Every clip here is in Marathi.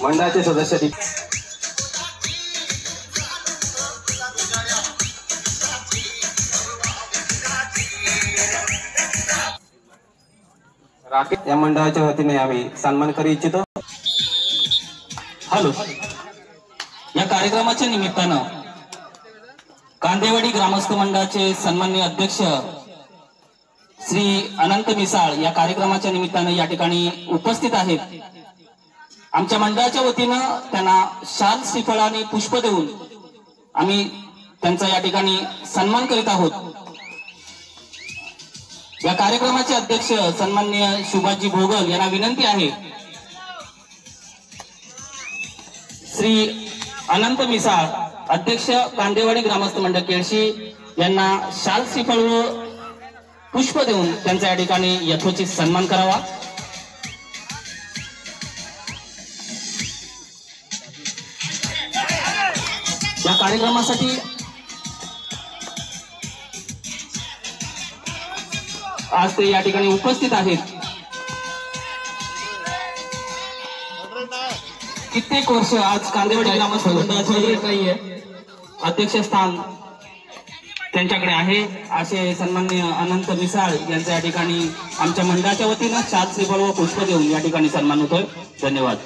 मंडळाचे सदस्य राकेश या मंडळाच्या वतीने आम्ही सन्मान करू इच्छितो। हॅलो, या कार्यक्रमाच्या निमित्तानं कांदेवाडी ग्रामस्थ मंडळाचे सन्माननीय अध्यक्ष श्री अनंत मिसाळ या कार्यक्रमाच्या निमित्तानं या ठिकाणी उपस्थित आहेत। आमच्या मंडळाच्या वतीनं त्यांना शाल श्रीफळ आणि पुष्प देऊन आम्ही त्यांचा या ठिकाणी सन्मान करीत आहोत। या कार्यक्रमाचे अध्यक्ष सन्माननीय सुभाषजी भोगल यांना विनंती आहे श्री अनंत मिसाळ अध्यक्ष कांदेवाडी ग्रामस्थ मंडळ केळशी यांना शाल श्रीफळ व पुष्प देऊन त्यांचा या ठिकाणी यथोचित सन्मान करावा। या कार्यक्रमासाठी आज ते या ठिकाणी उपस्थित आहेत। कित्येक वर्ष आज कांदेवाडी ग्रामस्थ मंडळाचे अध्यक्षस्थान त्यांच्याकडे आहे असे सन्माननीय अनंत मिसाळ यांच्या या ठिकाणी आमच्या मंडळाच्या वतीनं शाल श्रीफळ व पुष्प देऊन या ठिकाणी सन्मान होतोय। धन्यवाद।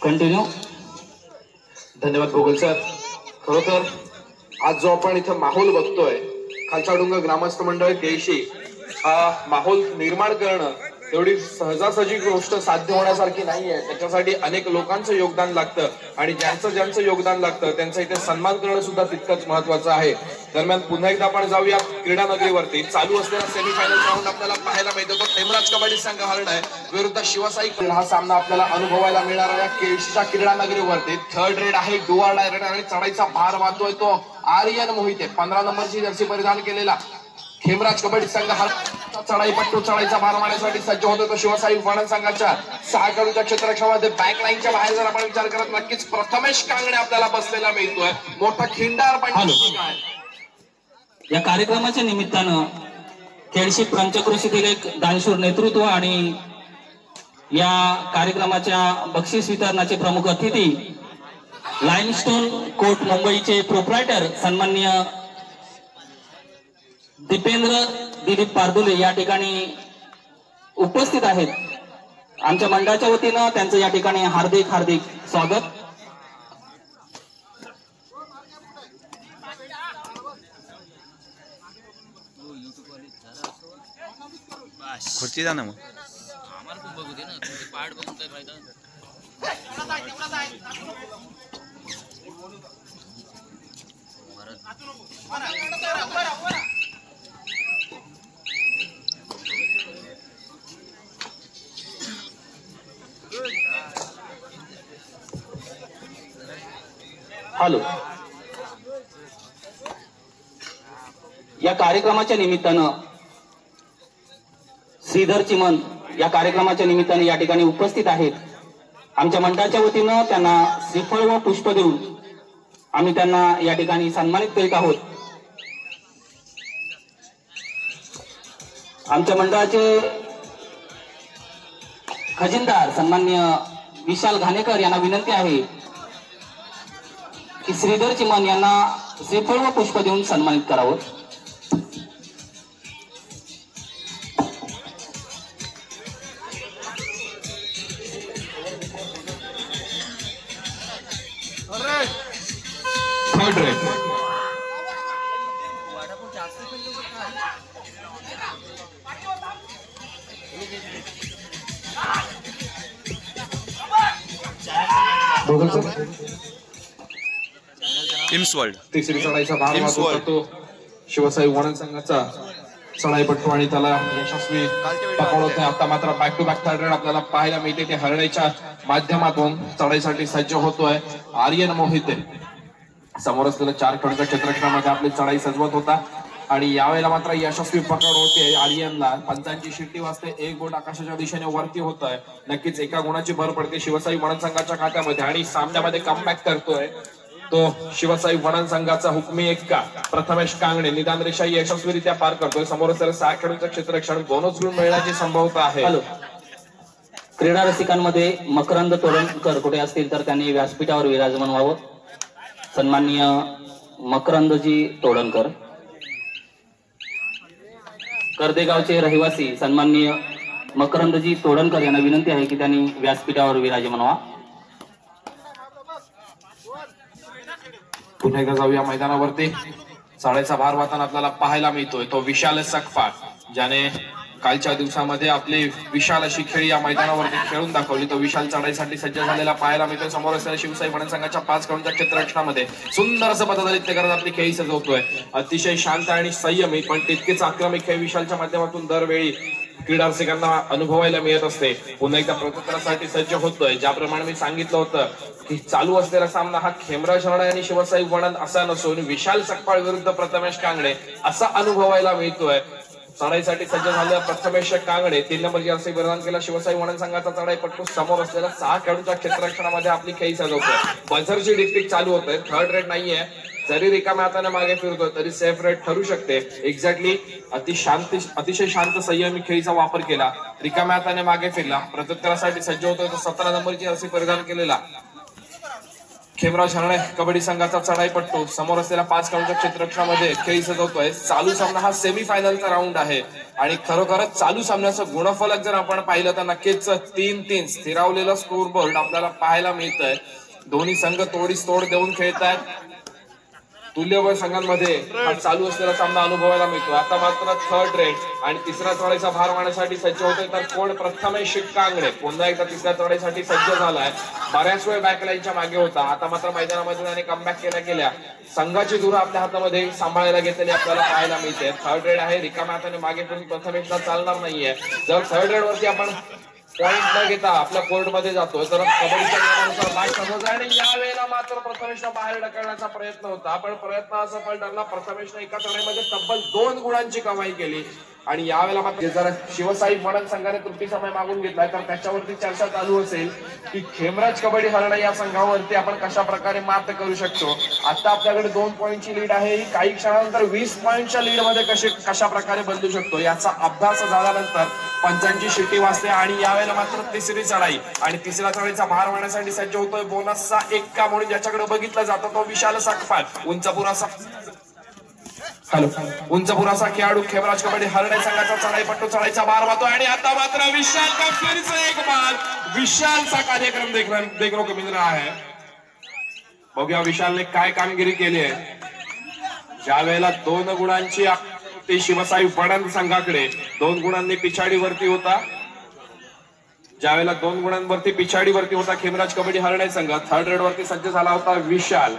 कंटिन्यू। धन्यवाद भोगल सर। खरोखर आज जो आपण इथं माहोल बघतोय खालचा डोंगर ग्रामस्थ मंडळ केळशी हा माहोल निर्माण करणं एवढी सहजासहजी गोष्ट साध्य होण्यासारखी नाहीये। त्याच्यासाठी अनेक लोकांचं योगदान लागतं आणि ज्यांचं योगदान लागतं त्यांचा इथे सन्मान करणं सुद्धा तितकंच महत्वाचं आहे। दरम्यान पुन्हा एकदा आपण जाऊया क्रीडा नगरीवरती। चालू असलेला सेमीफायनल राऊंड आपल्याला पाहायला मिळतो तो हेमराज कबड्डी संघ हरणाय विरुद्ध शिवसाई। हा सामना आपल्याला अनुभवायला मिळणार आहे केळशीच्या क्रीडा नगरीवरती। थर्ड रेड आहे डुआर डायरेक्ट आणि चढाईचा भार वाहतोय तो आर्यन मोहिते 15 नंबरची जर्सी परिधान केलेला हेमराज कबड्डी संघ हा चढाईपट्टू चढाईचा भार मारण्यासाठी सज्ज होतो तो शिवसाई वाणंद संघाच्या 6 कडूच्या क्षेत्ररक्षणामध्ये बॅक लाईनच्या बाहेर जर आपण विचार करत नक्कीच प्रथमेश कांगणे आपल्याला बसलेला मिळतोय। मोठा खिंडार पण या कार्यक्रमाच्या निमित्तानं केळशी पंचक्रोशीतील एक दानशूर नेतृत्व आणि या कार्यक्रमाच्या बक्षीस वितरणाचे प्रमुख अतिथी लाईमस्टोन कोर्ट मुंबईचे प्रोप्रायटर सन्माननीय दीपेंद्र दिलीप पारदुले या ठिकाणी उपस्थित आहेत। आमच्या मंडळाच्या वतीनं त्यांचं या ठिकाणी हार्दिक हार्दिक स्वागत। खुर्ची जा ना मग हॅलो, या कार्यक्रमाच्या निमित्तानं श्रीधर चिमन या कार्यक्रमाच्या निमित्ताने या ठिकाणी उपस्थित आहेत। आमच्या मंडळाच्या वतीनं त्यांना श्रीफळ व पुष्प देऊन आम्ही त्यांना या ठिकाणी सन्मानित करीत आहोत। आमच्या मंडळाचे खजिनदार सन्माननीय विशाल घाणेकर यांना विनंती आहे की श्रीधर चिमन यांना श्रीफळ व पुष्प देऊन सन्मानित करावं। Third raid Bhogal sir. टीम्स वर्ल्ड तिसरी चढाईचा भार वाहतो तो शिवसाई वाणंद संघाचा चढाईपट्टू आणि त्याला यशस्वी पकडत आहे। आता मात्र back to back third raid आपल्याला पाहायला मिळते ते हरण्याच्या माध्यमातून चढाईसाठी सज्ज होतोय आर्यन मोहिते। समोर असलेल्या 4 कडूच्या क्षेत्ररक्षणामध्ये आपली चढाई सजवत होता आणि यावेळेला मात्र यशस्वी पकड होते आर्यनला। पंचांची शिट्टी वाजते, 1 गुण आकाशाच्या दिशेने वरती होत आहे। नक्कीच एका गुणाची भर पडते शिवसाई वाणंद संघाच्या खात्यामध्ये आणि सामन्यामध्ये कमबॅक करतोय तो शिवसाई वाणंद संघाचा हुकमी एक्का प्रथमेश कांगणे। निदान रेषा यशस्वीरित्या पार करतोय। समोर असलेल्या 6 खेळाडूंचं क्षेत्ररक्षण बोनस गुण मिळण्याची संभाव्यता आहे। क्रीडा रसिकांमध्ये मकरंद तोडणकर कुठे असतील तर त्यांनी व्यासपीठावर विराजमान व्हावं. सन्माननीय मकरंदजी तोडणकर, कर्देगावचे रहिवासी सन्माननीय मकरंदजी तोडणकर यांना विनंती आहे की त्यांनी व्यासपीठावर विराजमान व्हा. पुन्हा एकदा जाऊया मैदानावरती. साडेचा भार वाहताना आपल्याला पाहायला मिळतोय तो विशाल सकपाळ, ज्याने कालच्या दिवसामध्ये आपली विशाल अशी खेळी या मैदानावरती खेळून दाखवली. तो विशाल चढाईसाठी सज्ज झालेला पाहायला मिळतोय. समोर असलेल्या शिवसाई वणन संघाच्या 5 कडूनच्या क्षेत्ररक्षणामध्ये सुंदर असं पदाधित्य करत आपली खेळी सजवतोय. अतिशय शांत आणि संयमी पण तितकेच आक्रमक खेळ विशालच्या माध्यमातून दरवेळी क्रीडा रसिकांना अनुभवायला मिळत असते. पुन्हा एकदा प्रत्युत्तरासाठी सज्ज होतोय. ज्याप्रमाणे मी सांगितलं होतं की चालू असलेला सामना हा खेमराज हरणे आणि शिवसाई वणन असा नसून विशाल सकपाळ विरुद्ध प्रथमेश कांगडे असा अनुभवायला मिळतोय. चढाईसाठी सज्ज झालेला प्रथमेश कांगडे 3 नंबर जर्सी परिधान केला. शिवसाई वणन संघाचा चढाईपटू समोर असलेल्या 6 खेळाडूंच्या क्षेत्ररक्षणामध्ये आपली खेळी सजवतोय. बझरची डिक्टिक चालू होतोय. थर्ड रेट नाहीये. जरी रिकाम्या हाताने मागे फिरतोय तरी सेफ रेट ठरू शकते. एक्झॅक्टली अतिशय शांत संयमी खेळीचा वापर केला. रिकाम्या हाताने मागे फिरला. प्रत्युत्तरासाठी सज्ज होतोय तो 17 नंबरची जर्सी परिधान केलेला खेमराज हरणे कबड्डी संघाचा चढाईपट्टू समोर असलेल्या 5 कडूनच्या क्षेत्ररक्षणामध्ये खेळी सजवतोय. चालू सामना हा सेमीफायनलचा राऊंड आहे आणि खरोखरच चालू सामन्याचं गुणफलक जर आपण पाहिलं तर नक्कीच 3-3 स्थिरावलेलं स्कोर बोर्ड आपल्याला पाहायला मिळतंय. दोन्ही संघ तोडीस तोड देऊन खेळतायत. तुल्यबळ संघांमध्ये हा चालू असलेला सामना अनुभवायला मिळतो. आता मात्र थर्ड रेट आणि तिसऱ्या चढाईचा भार वाहण्यासाठी सज्ज होतोय तर कोण प्रथमेश कांगडे पुन्हा एकदा तिसऱ्या चढाईसाठी सज्ज झालाय. बऱ्याच वेळ बॅकलाईनच्या मागे होता. आता मात्र मैदानामध्ये त्याने कमबॅक केल्या संघाची धुरा आपल्या हातामध्ये सांभाळायला घेतलेली आपल्याला पाहायला मिळते. थर्ड रेड आहे. रिकाम्या हाताने मागे फिरून प्रथमेशला चालणार नाहीये. जर थर्ड रेड वरती आपण पॉइंट न घेता आपल्या कोर्ट मध्ये जातोय तर कबड्डीच्या नियमानुसार मॅच समजला आणि यावेळेला मात्र प्रथमेशला बाहेर ढकलण्याचा प्रयत्न होता. पण प्रयत्न असफल ठरला. प्रथमेशने एका चढाईमध्ये तब्बल 2 गुणांची कमाई केली आणि यावेळेला मात्र जर शिवसाई वणन संघाने तृप्ती समय मागून घेतलाय तर त्याच्यावरती चर्चा चालू असेल की खेमराज कबड्डी हरणे या संघावरती आपण कशा प्रकारे मात करू शकतो. आता आपल्याकडे 2 पॉईंटची लीड आहे. ही काही क्षणानंतर 20 पॉईंटच्या लीड मध्ये कशा प्रकारे बदलू शकतो याचा अभ्यास झाल्यानंतर पंचांची शिट्टी वाजते आणि यावेळेला मात्र तिसरी चढाई आणि तिसऱ्या चढाईचा भार वाहण्यासाठी सज्ज होतोय बोनसचा 1 म्हणून ज्याच्याकडे बघितलं जातं तो विशाल सकपाळ. उंचपुराचा खेळाडू खेमराज कबड्डी हरणे संघाचा चढाईपट्टू चढाईचा भार वाहतोय आणि आता मात्र विशाल का फिर से एक बार विशाल सा कार्यक्रम देखने को मिल रहा है. बघूया विशालने काय कामगिरी केली आहे. ज्या वेळेला 2 गुणांची ते शिवसाई वणन संघाकडे 2 गुणांनी पिछाडीवरती होता. ज्यावेळेला 2 गुणांवरती पिछाडीवरती होता खेमराज कबड्डी हरणे संघ. थर्ड रेड वरती सज्ज झाला होता विशाल.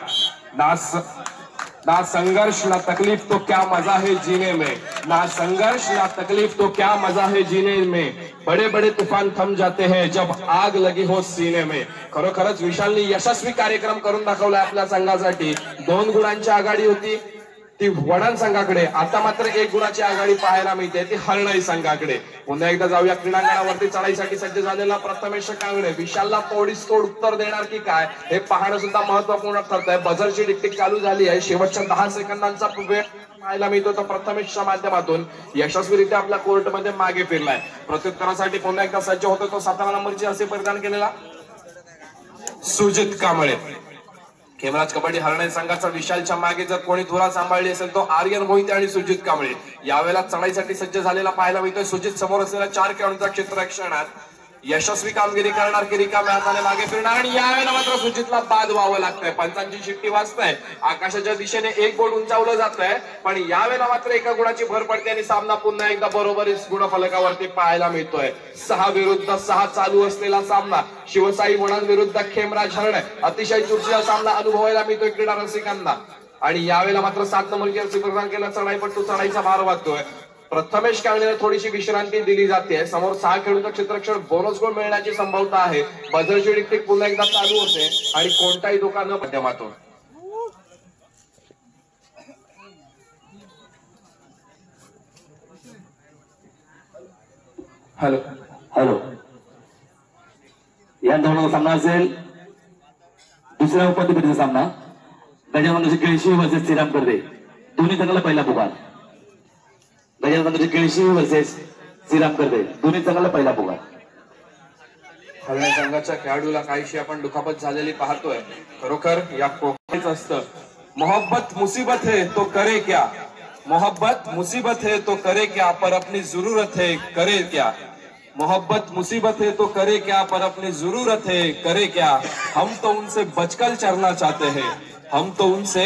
ना संघर्ष ना तकलीफ तो क्या मजा है जीने में. ना संघर्ष ना तकलीफ तो क्या मजा है जीने में. बड़े बड़े तूफान थम जाते हैं जब आग लगी हो सीने में. खरोखरच विशालने यशस्वी कार्यक्रम करून दाखवलाय आपल्या संघासाठी. 2 गुणांची आघाडी होती ती वणन संघाकडे. आता मात्र 1 गुणाची आघाडी पाहायला मिळते ती हरणे संघाकडे. पुन्हा एकदा जाऊया क्रीडांगणावरती. चढाईसाठी सज्ज झालेला प्रथमेश कांगडे विशालला तोडीस तोड उत्तर देणार की काय हे पाहणं सुद्धा महत्वपूर्ण ठरतंय. बझरची डिक्टिक चालू झाली आहे. शेवटच्या 10 सेकंदांचा वेळ पाहायला मिळतो तर प्रथमेशच्या माध्यमातून यशस्वीरित्या आपल्या कोर्टमध्ये मागे फिरलाय. प्रत्युत्तरासाठी पुन्हा एकदा सज्ज होतो तो 17 नंबरची असे परिधान केलेला सुजित कांबळे. खेमराज कबड्डी हरणे संघाचा विशालच्या मागे जर कोणी धुरा सांभाळली असेल तो आर्यन मोहिते आणि सुजित कांबळे. यावेळेला चढाईसाठी सज्ज झालेला पाहायला मिळतोय. सुजित समोर असलेल्या 4 खेळाडूंच्या क्षेत्ररक्षणात यशस्वी कामगिरी करणार की रिकाम्या हाताने मागे फिरणार आणि यावेळेला मात्र सुजितला बाद व्हावं लागतंय. पंचांची शिट्टी वाजताय. आकाशाच्या दिशेने 1 बोर्ड उंचावलं जात आहे पण यावेळेला मात्र 1 गुणाची भर पडते आणि सामना पुन्हा एकदा बरोबरीच गुणफलकावरती पाहायला मिळतोय. 6 विरुद्ध 6 चालू असलेला सामना शिवसाई वणन विरुद्ध खेमराज हरणे. अतिशय चुरशीचा सामना अनुभवायला मिळतोय क्रीडा रसिकांना आणि यावेळेला मात्र 7 नंबरची जर्सी परिधान केला चढाईपट्टू चढाईचा भार वाहतोय. प्रथमेश कांगडेला थोडीशी विश्रांती दिली जाते. समोर 6 खेळाडूंचं क्षेत्ररक्षण बोनस गोल मिळण्याची संभाव्यता आहे. बझरची डिक्टिक पुन्हा एकदा चालू होते आणि कोणताही धोका न माध्यमातून हॅलो या दोन सामना असेल. दुसऱ्या उपाधिपतीचा सामना गजानन केळशी वर्सेस श्रीराम कर्दे. दोन्ही संघाला पहिला पुकार. गजानन केळशी वर्सेस श्रीराम कर्दे दोन्ही संघाला पहिला पुकार. संघाच्या खेळाडूला काहीशी आपण दुखापत झालेली पाहतोय. खरोखर या कोकणीच असतं, मोहब्बत मुसीबत है तो करे क्या, मोहब्बत मुसीबत है तो करे क्या, पर अपनी जरूरत है करे क्या, मोहब्बत मुसीबत है तो करे क्या, पर अपनी जरूरत है करे क्या, हम तो उनसे बचकर चलना चाहते हैं, हम तो उनसे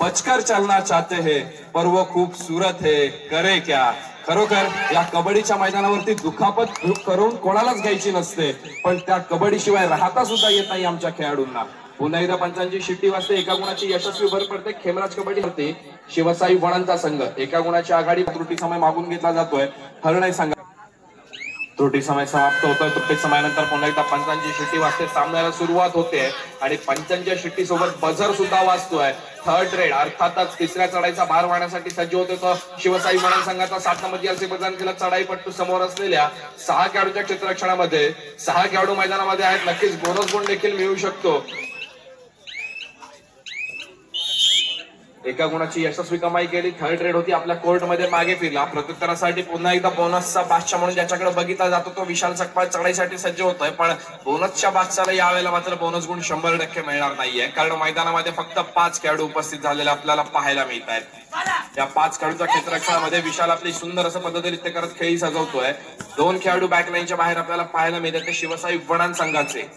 बचकर चलना चाहते हैं, पर वो खूबसूरत है करे क्या. खरोखर या कबड्डीच्या मैदानावरती दुखापत करून कोणालाच घ्यायची नसते, पण त्या कबड्डी शिवाय राहता सुद्धा येत नाही आमच्या खेळाडूंना. पुन्हा एकदा पंचांची शिट्टी वाजते. एका गुणाची यशस्वी भर पडते खेमराज कबड्डी होते. शिवसाई वणांचा संघ एका गुणाची आघाडी. त्रुटी समय मागून घेतला जातोय. हरणाई संघ त्रुटी समय समाप्त होतोय. त्रुटी समयानंतर पुन्हा एकदा पंचांची शिट्टी वाजते. सामन्याला सुरुवात होते आणि पंचांच्या शिट्टी सोबत बझर सुद्धा वाजतोय. थर्ड रेड अर्थातच तिसऱ्या चढाईचा भार वाहण्यासाठी सज्ज होते तो शिवसाई वणा संघाचा 7 नंबर जर्सी प्रदान केला. चढाई पट्टू समोर असलेल्या 6 खेळाडूच्या क्षेत्ररक्षणामध्ये 6 खेळाडू मैदानामध्ये आहेत. नक्कीच बोनस गुण देखील मिळू शकतो. एका गुणाची यशस्वी कमाई केली. थर्ड रेड होती. आपल्या कोर्टमध्ये मागे फिरला. प्रत्युत्तरासाठी पुन्हा एकदा बोनसचा बादशाह म्हणून ज्याच्याकडे बघितला जातो तो विशाल सकपाळ चढाईसाठी सज्ज होतोय. पण बोनसच्या बादशाला यावेळेला मात्र बोनस गुण 100% मिळणार नाहीये, कारण मैदानामध्ये फक्त 5 खेळाडू उपस्थित झालेले आपल्याला पाहायला मिळत आहेत. या 5 खेळाडूच्या क्षेत्ररक्षणामध्ये विशाल आपली सुंदर असं पद्धतरीत्या करत खेळी सजवतोय. 2 खेळाडू बॅकलाईनच्या बाहेर आपल्याला पाहायला मिळतात ते शिवसाई वणान संघाचे.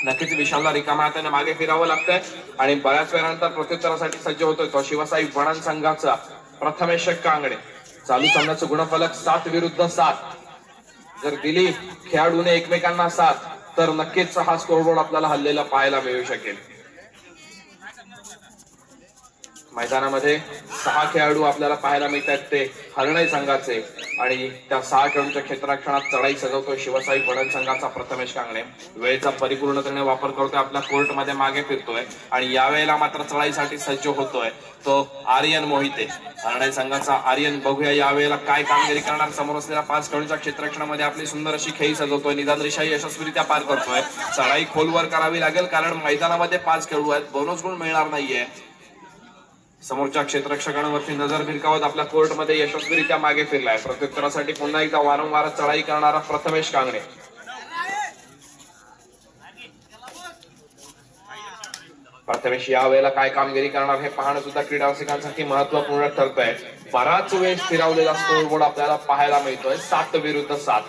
नक्कीच विशालला रिकाम्या हाताने मागे फिरावं लागतंय आणि बऱ्याच वेळानंतर प्रत्युत्तरासाठी सज्ज होतोय तो शिवसाई वणान संघाचा प्रथमेश कांगडे. चालू सामन्याचं गुणफलक 7 विरुद्ध 7. जर दिली खेळाडूने एकमेकांना साथ तर नक्कीच हा स्कोरबोर्ड आपल्याला हल्लेला पाहायला मिळू शकेल. मैदानामध्ये 6 खेळाडू आपल्याला पाहायला मिळतात ते हरणाई संघाचे आणि त्या 6 खेळाडूंच्या क्षेत्ररक्षणात चढाई सजवतोय शिवसाई वणन संघाचा प्रथमेश कांगणे. वेळेचा परिपूर्णतेने वापर करतोय. आपल्या कोर्टमध्ये मागे फिरतोय आणि यावेळेला मात्र चढाईसाठी सज्ज होतोय तो आर्यन मोहिते. हरणाई संघाचा आर्यन बघूया यावेळेला काय कामगिरी करणार. समोर असलेल्या 5 खेळाडूंच्या क्षेत्ररक्षणामध्ये आपली सुंदर अशी खेळी सजवतोय. निदान रेषा यशस्वीरित्या पार करतोय. चढाई खोलवर करावी लागेल कारण मैदानामध्ये 5 खेळाडू आहेत. बोनस गुण मिळणार नाहीये. समोरच्या क्षेत्ररक्षकांवरती नजर भिरकावत आपल्या कोर्टमध्ये यशस्वीरित्या मागे फिरलाय. प्रत्युत्तरासाठी पुन्हा एकदा वारंवार चढाई करणारा प्रथमेश कांगणे. प्रथमेश यावेळेला काय कामगिरी करणार हे पाहणं सुद्धा क्रीडा रसिकांसाठी महत्वपूर्ण ठरतंय. बराच वेळ स्थिरावलेला स्कोरबोर्ड आपल्याला पाहायला मिळतोय 7 विरुद्ध 7.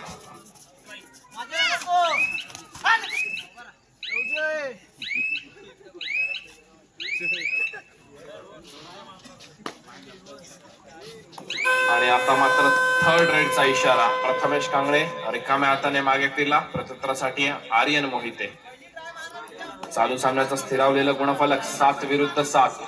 आणि आता मात्र थर्ड रेडचा इशारा. प्रथमेश कांगणे रिकाम्या हाताने मागे फिरला. प्रत्युत्तरासाठी आर्यन मोहिते. चालू सामन्याचं स्थिरावलेलं गुणफलक 7 विरुद्ध 7.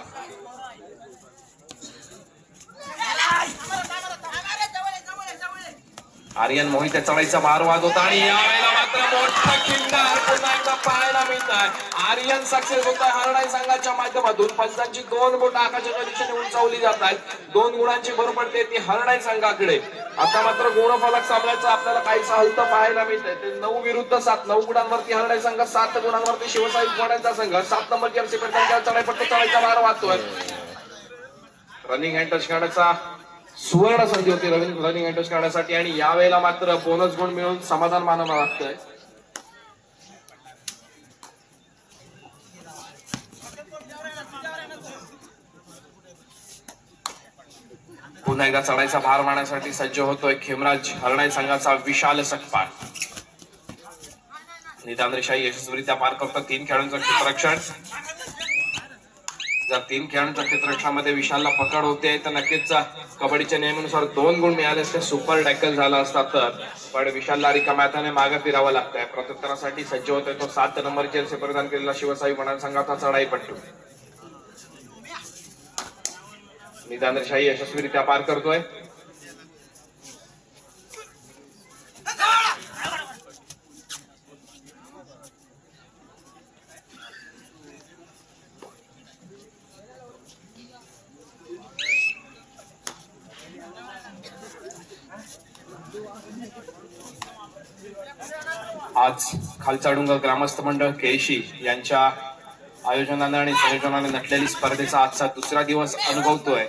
आर्यन मोहिते चढाईचा भार वाद होता आणि यावेळेला मात्र मोठा खिंडार पुन्हा एकदा पाहायला मिळत आहे. आर्यन सक्सेस होत आहे हरणाई संघाच्या माध्यमातून. पंचांची 2 बोट आकाशाच्या दिशेने उंचावली जात आहेत. 2 गुणांची भर पडते ती हरणाई संघाकडे. आता मात्र गुणफलक सामन्याचं आपल्याला काहीसं हलतं पाहायला मिळत आहे. ते 9 विरुद्ध 7. 9 गुणांवरती हरणाई संघ, 7 गुणांवरती शिवसाई वणांचा संघ. 7 नंबर जर्सी प्रत्येकाला चढाईपट्टी चढाईचा भार वाहतोय. रनिंग हँड टच करण्याचा सुवर्ण संधी होती रनिंग हँड टच करण्यासाठी आणि यावेळेला मात्र बोनस गुण मिळून समाधान मानावं लागतंय. पुन्हा एकदा चढाईचा भार मारण्यासाठी सज्ज होतोय खेमराज हरणाई संघाचा विशाल सकपाळ. निदान रेषा यशस्वीरित्या पार करतो. 3 खेळाडूंचं क्षेत्ररक्षण. जर 3 खेळाडूंच्या क्षेत्ररक्षणामध्ये विशालला पकड होते तर नक्कीच कबड्डीच्या नियमानुसार 2 गुण मिळाले असते. सुपर टॅकल झाला असता तर. पण विशालला रिकाम्या हाताने मागे फिरावं लागतंय. प्रत्युत्तरासाठी सज्ज होतोय तो 7 नंबर जर्सी परिधान केलेला शिवसाई वणन संघाचा चढाईपट्टू. निदान रेषा यशस्वीरित्या पार करतोय. आज खालचाडुंग ग्रामस्थ मंडळ केळशी यांच्या आयोजनाने आणि संयोजनाने नटलेली स्पर्धेचा आजचा दुसरा दिवस अनुभवतोय.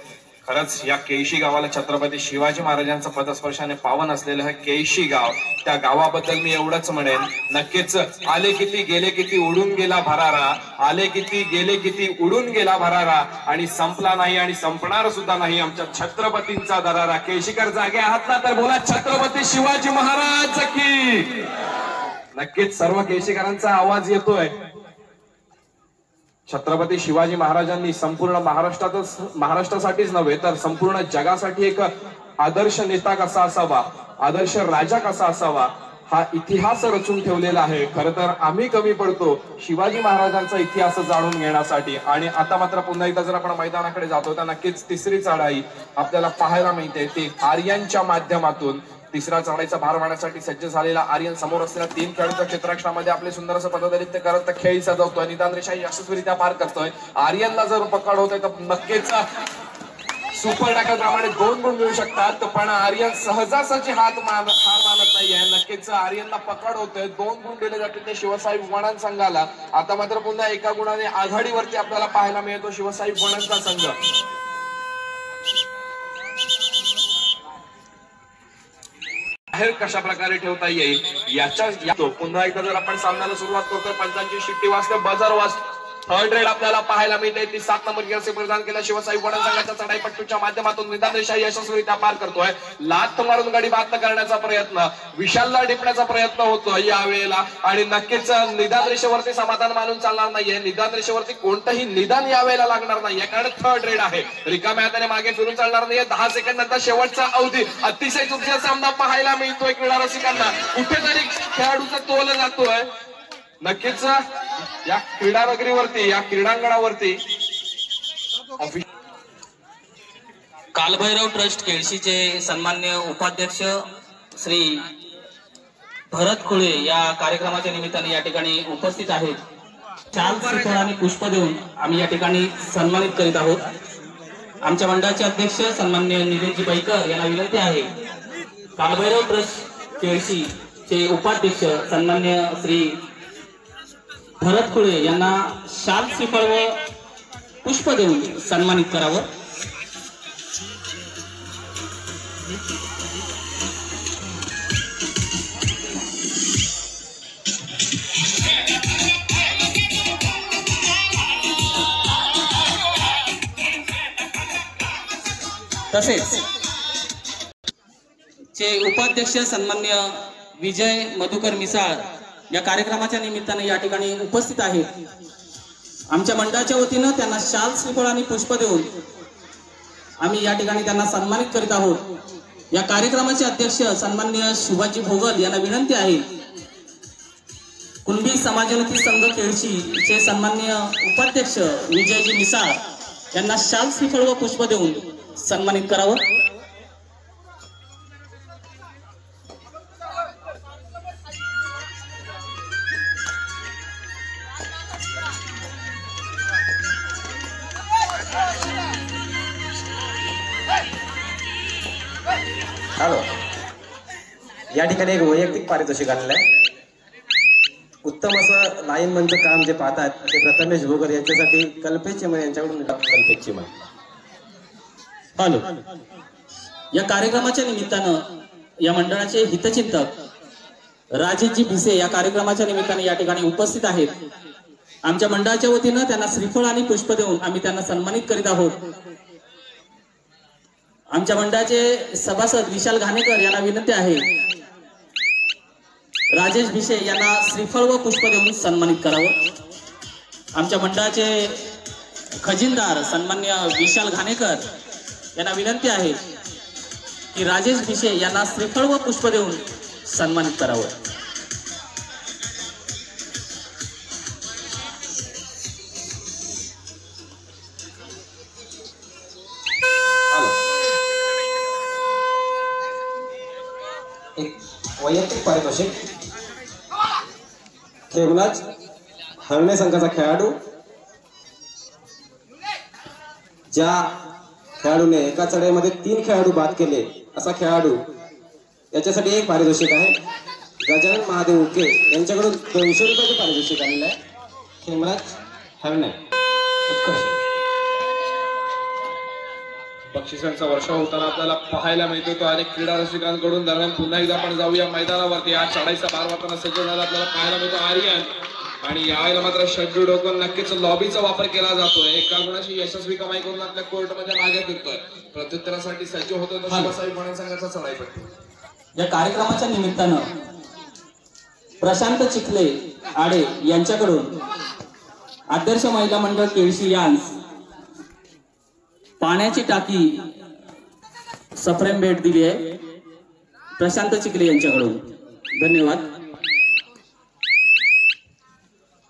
खरंच या केळशी गावाला छत्रपती शिवाजी महाराजांचं पदस्पर्शाने पावन असलेलं हे केळशी गाव, त्या गावाबद्दल मी एवढंच म्हणेन, नक्कीच आले किती गेले किती उडून गेला भरारा, आले किती गेले किती उडून गेला भरारा, आणि संपला नाही आणि संपणार सुद्धा नाही आमच्या छत्रपतींचा दरारा. केळशीकर जागे आहात ना, तर बोला छत्रपती शिवाजी महाराज की. नक्कीच सर्व केळशीकरांचा आवाज येतोय. छत्रपती शिवाजी महाराजांनी संपूर्ण महाराष्ट्रासाठीच नव्हे तर संपूर्ण जगासाठी एक आदर्श नेता कसा असावा, आदर्श राजा कसा असावा, हा इतिहास रचून ठेवलेला आहे. खर तर आम्ही कमी पडतो शिवाजी महाराजांचा इतिहास जाणून घेण्यासाठी. आणि आता मात्र पुन्हा एकदा जर आपण मैदानाकडे जातो तर नक्कीच तिसरी चढाई आपल्याला पाहायला मिळते, ती आर्यनच्या माध्यमातून. तिसरा चढाईचा भार वाहण्यासाठी सज्ज झालेला आर्यन समोर असलेल्या 3 खेळाडूंच्या क्षेत्ररक्षणामध्ये आपले सुंदर असं पददलित करत खेळी सजवतोय, निदान रेषा यशस्वीरित्या पार करतोय. आर्यनला जर पकड होतोय तर नक्कीच सुपर टॅकलप्रमाणे 2 गुण मिळू शकतात, पण आर्यन सहजासहजी हार मानत नाहीये. नक्कीच आर्यनला पकड होतोय, 2 गुण दिले जातील ते शिवसाई वणन संघाला. आता मात्र पुन्हा एका गुणाने आघाडीवरती आपल्याला पाहायला मिळतो शिवसाई वणनचा संघ. बाहेर कशा प्रकारे ठेवता येईल याच्या पुन्हा एकदा जर आपण सामन्याला सुरुवात करतोय, पंचांची शिट्टी वाजते, बजर वाजते. थर्ड रेड आपल्याला पाहायला मिळते, ती 7 नंबर जर्सी परिधान केला शिवसाई वणन संघाच्या चढाईपट्टूच्या माध्यमातून निदान रेषा यशस्वीरित्या पार करतोय. लाथ मारून गडी बाद करण्याचा प्रयत्न, विशालला टिपण्याचा प्रयत्न होतोय यावेळेला. आणि नक्कीच निदान रेषेवरती समाधान मानून चालणार नाहीये, निदान रेषेवरती कोणतंही निदान यावेळेला लागणार नाहीये, कारण थर्ड रेड आहे. रिकाम्या हाताने मागे फिरून चालणार नाहीये. 10 सेकंड नंतर शेवटचा अवधी. अतिशय चुकीचा सामना पाहायला मिळतोय क्रीडा रसिकांना. कुठेतरी खेळाडूचा तोल जातोय. नक्कीच या क्रीडा नगरीवरती, या क्रीडांगणावरती कालभैरव ट्रस्ट केळशीचे सन्मान्य उपाध्यक्ष श्री भरत खुळे या कार्यक्रमाच्या निमित्ताने या ठिकाणी उपस्थित आहेत. शाल श्रीफळ आणि पुष्प देऊन आम्ही या ठिकाणी सन्मानित करीत आहोत. आमच्या मंडळाचे अध्यक्ष सन्मान्य निलेशजी बैकर यांना विनंती आहे, कालभैरव ट्रस्ट केळशीचे उपाध्यक्ष सन्मान्य श्री भरत खुळे यांना शाल श्रीफळ व पुष्प देऊन सन्मानित करावं. तसेच चे उपाध्यक्ष सन्मान्य विजय मधुकर मिसाळ या कार्यक्रमाच्या निमित्ताने या ठिकाणी उपस्थित आहेत. आमच्या मंडळाच्या वतीनं त्यांना शाल श्रीफळ आणि पुष्प देऊन आम्ही या ठिकाणी त्यांना सन्मानित करीत आहोत. या कार्यक्रमाचे अध्यक्ष सन्मान्य शिवाजी भोगल यांना विनंती आहे, कुणबी समाजोन्नती संघ केळशीचे सन्मान्य उपाध्यक्ष विजयजी मिसाळ यांना शाल श्रीफळ व पुष्प देऊन सन्मानित करावं. हॅलो, या ठिकाणी एक वैयक्तिक पारितोषिक आलेलं आहे. उत्तम असं लाईन मंच काम जे पाहतात ते प्रथमेश भोगर यांच्यासाठी कल्पेश चिमण यांच्याकडून कल्पेश चिमण. हॅलो, या कार्यक्रमाच्या निमित्तानं या मंडळाचे हितचिंतक राजेशजी भिसे या कार्यक्रमाच्या निमित्ताने या ठिकाणी उपस्थित आहेत. आमच्या मंडळाच्या वतीनं त्यांना श्रीफळ आणि पुष्प देऊन आम्ही त्यांना सन्मानित करीत आहोत. आमच्या मंडळाचे सभासद विशाल घाणेकर यांना विनंती आहे, राजेश भिसे यांना श्रीफळ व पुष्प देऊन सन्मानित करावं. आमच्या मंडळाचे खजिनदार सन्मान्य विशाल घाणेकर यांना विनंती आहे की राजेश भिसे यांना श्रीफळ व पुष्प देऊन सन्मानित करावं. एक वैयक्तिक पारितोषिक, खेवलाज हरणे संघाचा खेळाडू, ज्या खेळाडूने एका चढाईमध्ये 3 खेळाडू बाद केले असा खेळाडू, याच्यासाठी एक पारितोषिक आहे. गजानन महादेव उके यांच्याकडून 200 रुपयाचे पारितोषिक आलेलं आहे. खेमराज हरणे उत्कर्ष. बक्षिसांचा वर्षाव होताना आपल्याला पाहायला मिळतो. तो अनेक क्रीडा रसिकांकडून. दरम्यान पुन्हा एकदा आपण जाऊया मैदानावरती. आज चढाईचा भार वाहताना सज्ज झाला आपल्याला पाहायला मिळतो आर्यन. आणि यावेळेला मात्र षड्रू डोकून नक्कीच लॉबीचा वापर केला जातोय. एका गुणाची यशस्वी कमाई करून आपल्या कोर्टमध्ये मागे फिरतोय. प्रत्युत्तरासाठी सज्ज होतो तो शिवसाई पणन संघाचा चढाईपट्टू. या कार्यक्रमाच्या निमित्तानं प्रशांत चिखले आडे यांच्याकडून आदर्श महिला मंडळ केळशी यांस पाण्याची टाकी सफ्रेम भेट दिली आहे. प्रशांत चिखले यांच्याकडून धन्यवाद.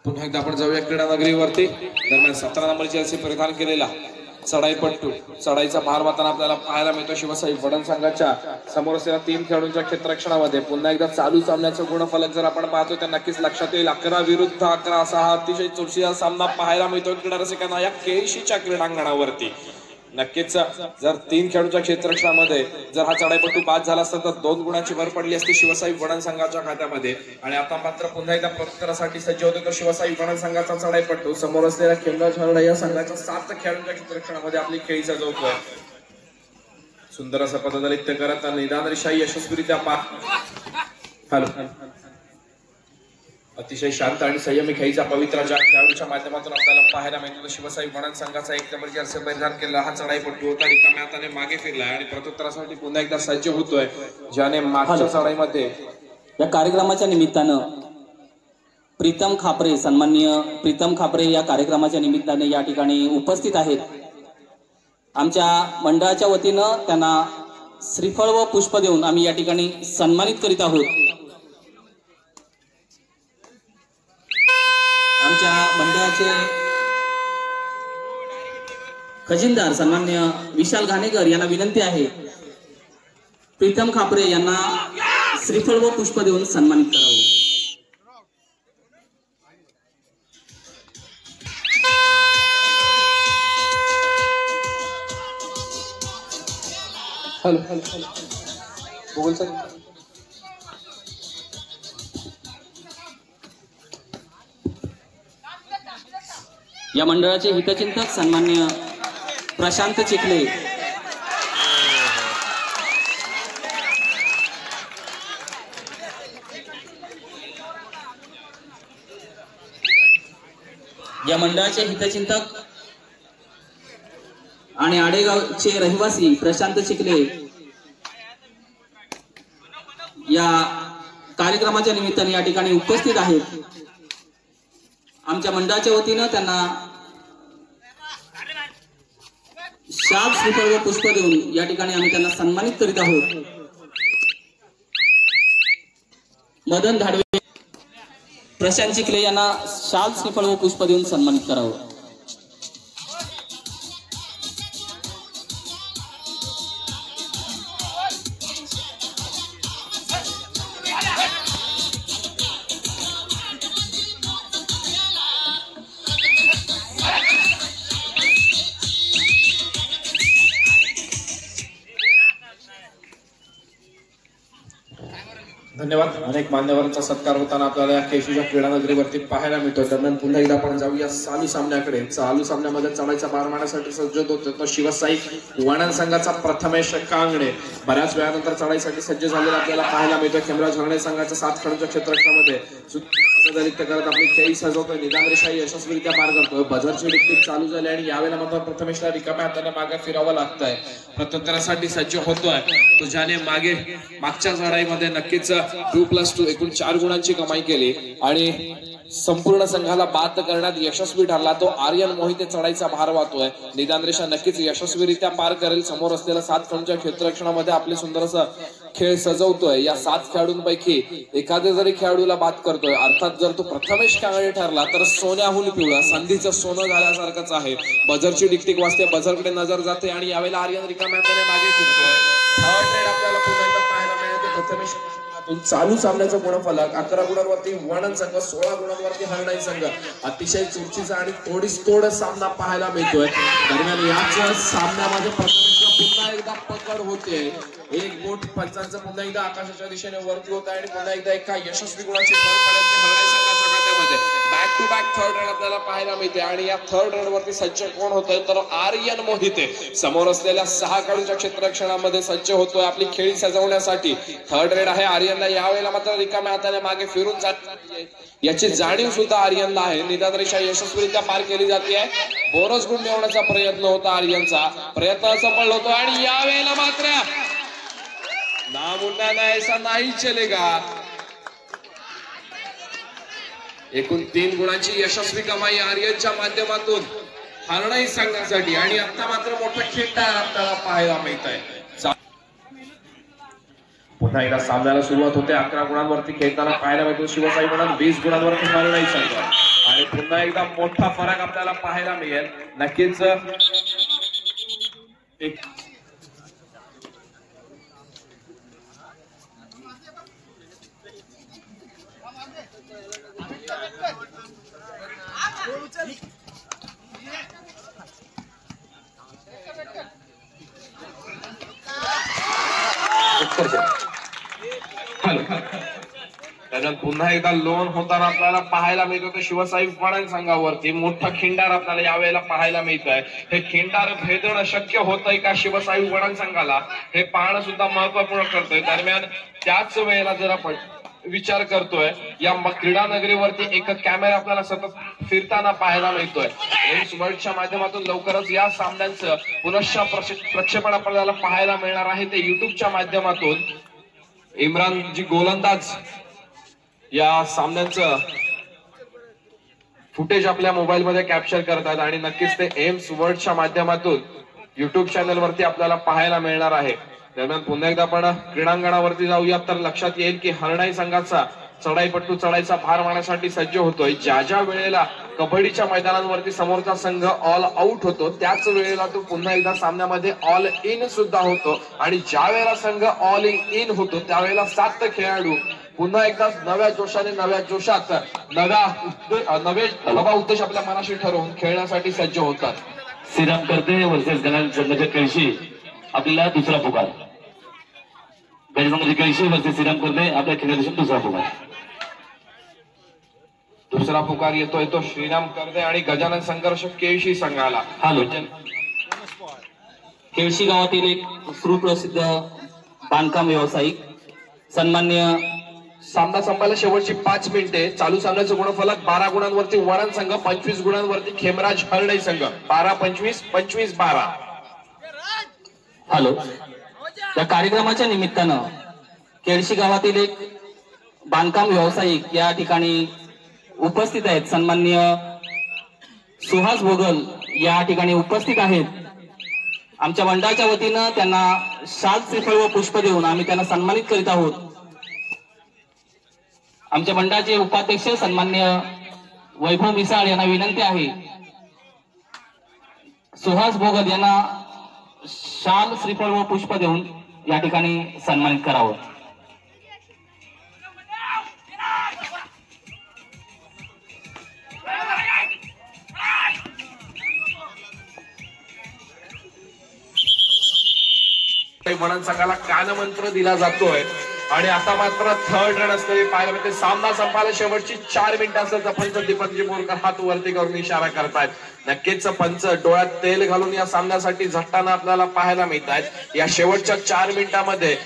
पुन्हा एकदा आपण जाऊया क्रीडा नगरीवरती. दरम्यान 17 नंबरची जर्सी परिधान केलेला चढाईपट्टू चढाईचा भार वाहताना आपल्याला पाहायला मिळतो शिवसाई वडण संघाच्या समोर असलेल्या 3 खेळाडूंच्या क्षेत्ररक्षणामध्ये. पुन्हा एकदा चालू सामन्याचं गुणफलक जर आपण पाहतो तर नक्कीच लक्षात येईल. 11 विरुद्ध 11 असा हा अतिशय चुरशीचा सामना पाहायला मिळतो क्रीडा रसिकांना या केळशीच्या क्रीडांगणावरती. नक्कीच जर 3 खेळाडूंच्या क्षेत्ररक्षणामध्ये जर हा चढाईपट्टू बाद झाला असता तर 2 गुणांची भर पडली असती शिवसाई वडण संघाच्या खात्यामध्ये. आणि आता मात्र पुन्हा एकदा प्रत्युत्तरासाठी सज्ज होतो तो शिवसाई वडण संघाचा चढाईपट्टू. समोर असलेल्या खेमराज झरडा या संघाच्या 7 खेळाडूंच्या क्षेत्ररक्षणामध्ये आपली खेळी सजवतोय. सुंदर असा पददलित करत निदान रेषा यशस्वीरित्या हॅलो अतिशय शांत आणि संयमी खेळीचा पवित्रा ज्या खेळाडूच्या माध्यमातून आपल्याला पाहायला मिळतो. शिवसाई वडण संघाचा 1 नंबरची जर्सी परिधान केलेला हा चढाईपट्टू होता रिकाम्या हाताने मागे फिरला आणि प्रत्युत्तरासाठी पुन्हा एकदा सज्ज होतोय. ज्याने मागच्या चढाईमध्ये या कार्यक्रमाच्या निमित्तानं प्रीतम खापरे सन्माननीय प्रीतम खापरे या कार्यक्रमाच्या निमित्ताने या ठिकाणी उपस्थित आहेत. आमच्या मंडळाच्या वतीनं त्यांना श्रीफळ व पुष्प देऊन आम्ही या ठिकाणी सन्मानित करीत आहोत. आमच्या मंडळाचे खजिनदार सन्माननीय विशाल घाणेकर यांना विनंती आहे प्रीतम खापरे यांना श्रीफळ व पुष्प देऊन सन्मानित करावं. भोगल सर या मंडळाचे हितचिंतक सन्माननीय प्रशांत चिखले या मंडळाचे हितचिंतक आणि आडेगावचे रहिवासी प्रशांत चिखले या कार्यक्रमाच्या निमित्ताने या ठिकाणी उपस्थित आहेत. आमच्या मंडळाच्या वतीनं त्यांना शाल श्रीफळ व पुष्प देऊन या ठिकाणी आम्ही त्यांना सन्मानित करीत आहोत. मदन धाडवे प्रशांत चिखले यांना शाल श्रीफळ व पुष्प देऊन सन्मानित करावं. धन्यवाद. अनेक मान्यवरांचा सत्कार होताना आपल्याला या केळशीच्या क्रीडा नगरीवरती पाहायला मिळतो. दरम्यान पुन्हा एकदा आपण जाऊया चालू सामन्याकडे. चालू सामन्यामध्ये चढाईचा भार मारण्यासाठी सज्ज होतो तो शिवसाई वडण संघाचा प्रथमेश कांगणे. बऱ्याच वेळानंतर चढाईसाठी सज्ज झालेला आपल्याला पाहायला मिळतो. खेमराज झरणे संघाच्या 7 खेळाडूंच्या क्षेत्ररक्षणामध्ये करत आपली खेळी सजवतोय. निदान रेषा यशस्वीरित्या पार करतोय. बझरची डिक्टिक चालू झाली आणि यावेळेला मात्र प्रथमेशला रिकाम्या हाताने मागे फिरावं लागतंय. प्रत्युत्तरासाठी सज्ज होतोय तो ज्याने मागच्या चढाईमध्ये नक्कीच 2+2 एकूण 4 गुणांची कमाई केली आणि संपूर्ण संघाला बाद करण्यात यशस्वी ठरला. तो आर्यन मोहिते चढाईचा भार वाहतोय. निदान रेषा नक्कीच यशस्वीरित्या पार करेल. समोर असलेल्या 7 खेळाडूंच्या क्षेत्ररक्षणामध्ये आपले सुंदर असं खेळ सजवतोय. या 7 खेळाडूंपैकी एखाद्या जरी खेळाडूला बाद करतोय अर्थात जर तो प्रथमेश कांगणे ठरला तर सोन्याहून पिवळा संधीचं सोनं झाल्यासारखंच आहे. बझरची डिक्टिक वाजते. बझरकडे नजर जाते आणि यावेळेला आर्यन रिकाम्या हाताने मागे फिरतोय. थर्ड रेड आपल्याला पुन्हा एकदा पाहायला मिळते. प्रथमेश चालू सामन्याचा गुणफलक 11 गुणांवरती वडण संघ, 16 गुणांवरती हरणाई संघ. अतिशय चुरशीचा आणि तोड सामना पाहायला मिळतोय. दरम्यान याच सामन्यामध्ये प्रथमेशला पुन्हा एकदा पकड होते. एक बोट पंचांचं पुन्हा एकदा आकाशाच्या दिशेने वरती होत आहे आणि पुन्हा एकदा एका यशस्वी गुणाची भर पडेल हरणाई संघाच्या सामन्यामध्ये back to back third run आपल्याला पाहायला मिळते आणि या थर्ड रन वरती सज्ज कोण होतोय तर आर्यन मोहिते समोर असलेल्या 6 खेळाडूंच्या क्षेत्ररक्षणामध्ये सज्ज होतोय आपली खेळी सजवण्यासाठी. थर्ड रेड आहे आर्यनला. यावेळेला मात्र रिकाम्या हाताने मागे फिरून जात याची जाणीव सुद्धा आर्यनला आहे. निदान रेषा यशस्वीरित्या पार केली जाते. बोनस गुण मिळवण्याचा प्रयत्न होता आर्यनचा. प्रयत्न असफल होतो आणि यावेळेला मात्र नामुन्ना ऐसा नाही चलेगा. एकूण 3 गुणांची यशस्वी कमाई आर्यनच्या माध्यमातून हरणाई संघासाठी आणि आता मात्र मोठा खेळ आपल्याला पाहायला मिळत आहे. पुन्हा एकदा सामन्याला सुरुवात होते. 11 गुणांवरती खेळताना पाहायला मिळतो शिवसाई म्हणून 20 गुणांवरती हरणाई संघ आणि पुन्हा एकदा मोठा फरक आपल्याला पाहायला मिळेल. नक्कीच एक त्याच्यात पुन्हा एकदा लोन होताना आपल्याला पाहायला मिळतो तर शिवसाई वळण संघावरती मोठा खिंडार आपल्याला यावेळेला पाहायला मिळत आहे. हे खिंडार भेदणं शक्य होतंय का शिवसाई वळण संघाला हे पाहणं सुद्धा महत्वपूर्ण ठरतंय. दरम्यान त्याच वेळेला जर आपण विचार करतोय या क्रीडा नगरीवरती एक कॅमेरा आपल्याला सतत फिरताना पाहायला मिळतोय. वर्ल्डच्या माध्यमातून लवकरच या सामन्यांचं पुनश्च प्रक्षेपण आपल्याला पाहायला मिळणार आहे ते युट्यूबच्या माध्यमातून. इम्रानजी गोलंदाज या सामन्यांचं फुटेज आपल्या मोबाईल मध्ये कॅप्चर करतात आणि नक्कीच ते एम्स वर्ल्डच्या माध्यमातून युट्यूब चॅनल वरती आपल्याला पाहायला मिळणार आहे. दरम्यान पुन्हा एकदा आपण क्रीडांगणावरती जाऊया तर लक्षात येईल की हरणाई संघाचा चढाईपट्टू चढाईचा भार मारण्यासाठी सज्ज होतोय. ज्या ज्या वेळेला कबड्डीच्या मैदानांवरती समोरचा संघ ऑल आउट होतो त्याच वेळेला तो पुन्हा एकदा सामन्यामध्ये ऑल इन सुद्धा होतो आणि ज्या वेळेला संघ ऑल इन होतो त्यावेळेला 7 खेळाडू पुन्हा एकदा नव्या जोशाने नव्या जोशात नवा उद्देश आपल्या मनाशी ठरवून खेळण्यासाठी सज्ज होतात. श्रीराम करते वर्सेस गजानन संघाच्या खेळशी आपल्याला दुसरा पुकार. गजानन खेळशी वर्सेस श्रीराम करते आपल्या खेळाशी दुसरा पुकार. दुसरा पुकार येतोय तो श्रीराम करदे आणि गजानन संघर्ष केळशी संघाला. हॅलो. केळशी गावातील एक सुप्रसिद्ध बांधकाम व्यावसायिक सन्मान्य. सामना संपायला शेवटची 5 मिनिटे. चालू सामन्याचं गुणफलक 12 गुणांवरती वरण संघ, 25 गुणांवरती खेमराज हरणाई संघ. 12-25, 25-12. हॅलो. या कार्यक्रमाच्या निमित्तानं केळशी गावातील एक बांधकाम व्यावसायिक या ठिकाणी उपस्थित आहेत. सन्माननीय सुहास भोगल या ठिकाणी उपस्थित आहेत. आमच्या मंडळाच्या वतीनं त्यांना शाल, श्रीफळ व पुष्प देऊन आम्ही त्यांना सन्मानित करीत आहोत. आमच्या मंडळाचे उपाध्यक्ष सन्माननीय वैभव मिसाळ यांना विनंती आहे सुहास भोगल यांना शाल, श्रीफळ व पुष्प देऊन या ठिकाणी सन्मानित करावं. वळण संघाला कानमंत्र दिला जातोय आणि आता मात्र थर्ड रन असलेली पाहायला मिळते. सामना संपायला शेवटची 4 मिनिटं असल्याचा पंच दीपकजी बोरकर हात वरती करून इशारा करतायत. नक्कीच पंच डोळ्यात तेल घालून या सामन्यासाठी झटताना आपल्याला पाहायला मिळत आहेत. या शेवटच्या 4 मिनिटांमध्ये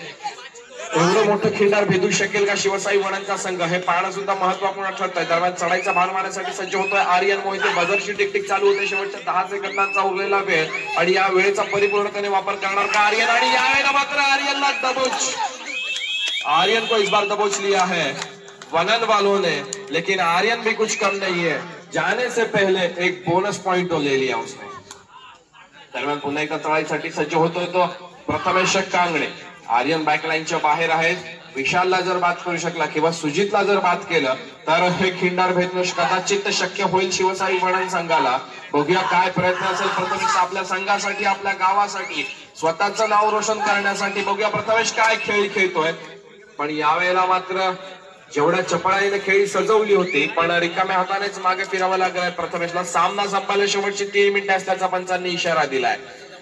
एवढं मोठं खिंडार भेदू शकेल का शिवसाई वळणचा संघ हे पाहणं सुद्धा महत्वपूर्ण ठरत आहे. दरम्यान चढाईचा भार मारण्यासाठी सज्ज होतोय आर्यन मोहिते. बजरची टिकटिक चालू होते. शेवटच्या 10 सेकंदांचा उरलेला वेळ आणि या वेळेचा परिपूर्णपणे वापर करणार का आर्यन आणि यावेळेला मात्र आर्यनला दबोच. आर्यन को इस बार दबोच लिया है वनन वालों ने, लेकिन आर्यन भी कुछ कम नहीं है. जाने से पहले एक बोनस पॉइंट तो ले लिया उसने. दरम्यान पुन्हा एकदा चढाईसाठी सज्ज होतोय तो प्रथमेश कांगणे. आर्यन बॅकलाईनच्या बाहेर आहेत. विशालला जर बाद करू शकला किंवा सुजितला जर बाद केलं तर हे खिंडार भेदणं कदाचित शक्य होईल शिवसाई वळण संघाला. बघूया काय प्रयत्न असेल प्रथमेश आपल्या संघासाठी, आपल्या गावासाठी, स्वतःचं नाव रोशन करण्यासाठी. बघूया प्रथमेश काय खेळ खेळतोय. पण यावेळेला मात्र जेवढ्या चपळाईने खेळी सजवली होती पण रिकाम्या हातानेच मागे फिरावं लागलंय प्रथमेशला. सामना संपायला शेवटची 3 मिनिटं असल्याचा पंचांनी इशारा दिलाय.